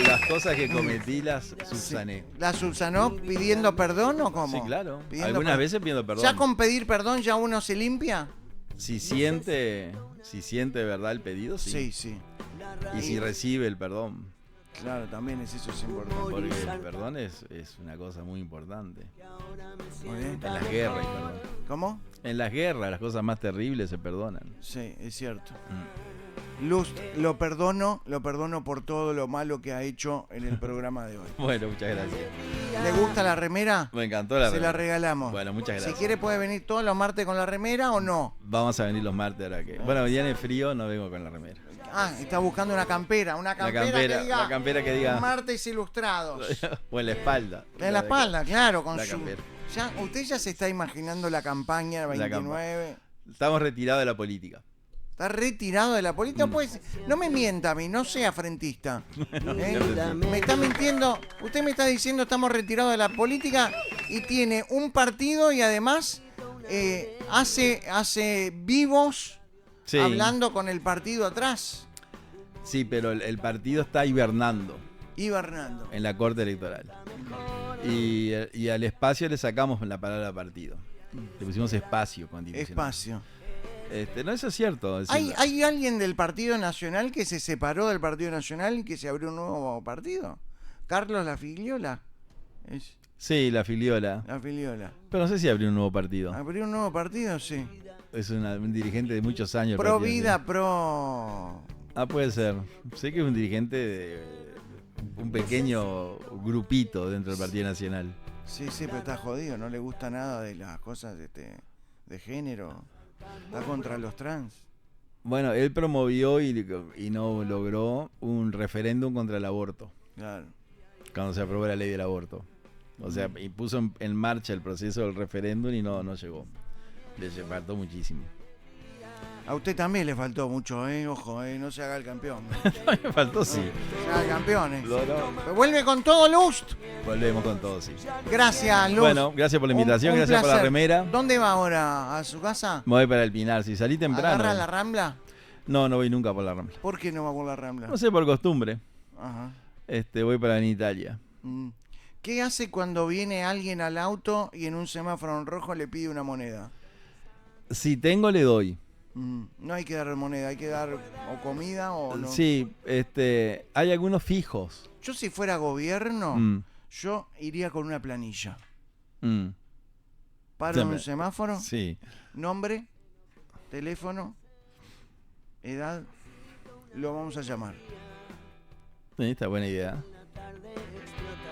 Las cosas que cometí las subsané. ¿La subsanó pidiendo perdón o cómo? Sí, claro. Pidiendo Algunas veces pidiendo perdón. ¿Ya con pedir perdón ya uno se limpia? Si siente de verdad el pedido, sí. Sí. Y si recibe el perdón. Claro, también eso es importante. Porque el perdón es una cosa muy importante. Muy bien. En las guerras, perdón. ¿Cómo? En las guerras, las cosas más terribles se perdonan. Sí, es cierto. Luz, lo perdono por todo lo malo que ha hecho en el programa de hoy. Bueno, muchas gracias. ¿Le gusta la remera? Me encantó la remera. Se la regalamos. Bueno, muchas gracias. Si quiere puede venir todos los martes con la remera o no. Vamos a venir los martes ahora que. Bueno, viene frío, no vengo con la remera. Ah, está buscando una campera La campera que diga Martes Ilustrados. O en la espalda. En la espalda, claro, con la su. campera. Usted ya se está imaginando la campaña 29. Estamos retirados de la política. ¿Está retirado de la política? Pues no me mienta a mí, no sea frentista. Me está mintiendo. Usted me está diciendo estamos retirados de la política y tiene un partido y además hace vivos hablando con el partido atrás. Sí, pero el partido está hibernando. Hibernando. En la Corte Electoral. Y al espacio le sacamos la palabra partido. Le pusimos espacio constitucional. Espacio. No, eso es cierto. ¿Hay alguien del Partido Nacional que se separó del Partido Nacional y que se abrió un nuevo partido? ¿Carlos La Filiola? Sí, La Filiola. La Filiola. Pero no sé si abrió un nuevo partido. ¿Abrió un nuevo partido? Sí. Es un dirigente de muchos años. Pro vida, pro... Ah, puede ser. Sé que es un dirigente de un pequeño grupito dentro del Partido Nacional. Sí, pero está jodido. No le gusta nada de las cosas de género. Está contra los trans. Bueno, él promovió y no logró un referéndum contra el aborto. Claro. Cuando se aprobó la ley del aborto. O sea, y puso en marcha el proceso del referéndum y no llegó. Le faltó muchísimo. A usted también le faltó mucho, ojo, no se haga el campeón. Me faltó, sí. Se haga el campeón, No. Vuelve con todo, Luz. Volvemos con todo, sí. Gracias, Luz. Bueno, gracias por la invitación, gracias placer. por la remera. ¿Dónde va ahora? ¿A su casa? Me voy para el Pinar, si salí temprano. ¿Agarra la Rambla? No voy nunca por la Rambla. ¿Por qué no va por la Rambla? No sé, por costumbre. Ajá. Voy para en Italia. ¿Qué hace cuando viene alguien al auto y en un semáforo en rojo le pide una moneda? Si tengo, le doy. No hay que dar moneda, hay que dar o comida o no. Sí, hay algunos fijos. Yo si fuera gobierno, yo iría con una planilla. Paro en un semáforo. Sí. Nombre, teléfono, edad, lo vamos a llamar. Sí, está buena idea.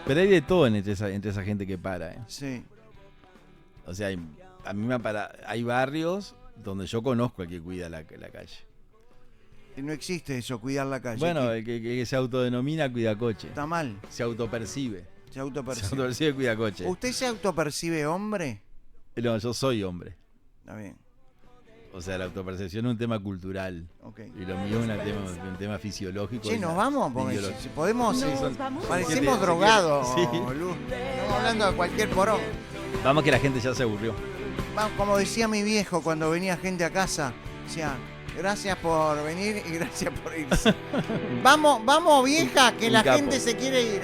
Pero hay de todo entre esa gente que para. Sí. O sea, a mí hay barrios donde yo conozco al que cuida la calle. Y no existe eso, cuidar la calle. Bueno, el que se autodenomina cuida coche. Está mal. Se autopercibe. Se autopercibe cuida coche. ¿Usted se autopercibe hombre? No, yo soy hombre. Está bien. O sea, la autopercepción es un tema cultural. Okay. Y lo mío es un tema fisiológico. Sí, nos vamos, porque si podemos. Parecemos Si drogados, sí. Luz. Estamos hablando de cualquier porón. Vamos, que la gente ya se aburrió. Como decía mi viejo cuando venía gente a casa, decía, gracias por venir y gracias por irse. Vamos, vieja, que la gente se quiere ir,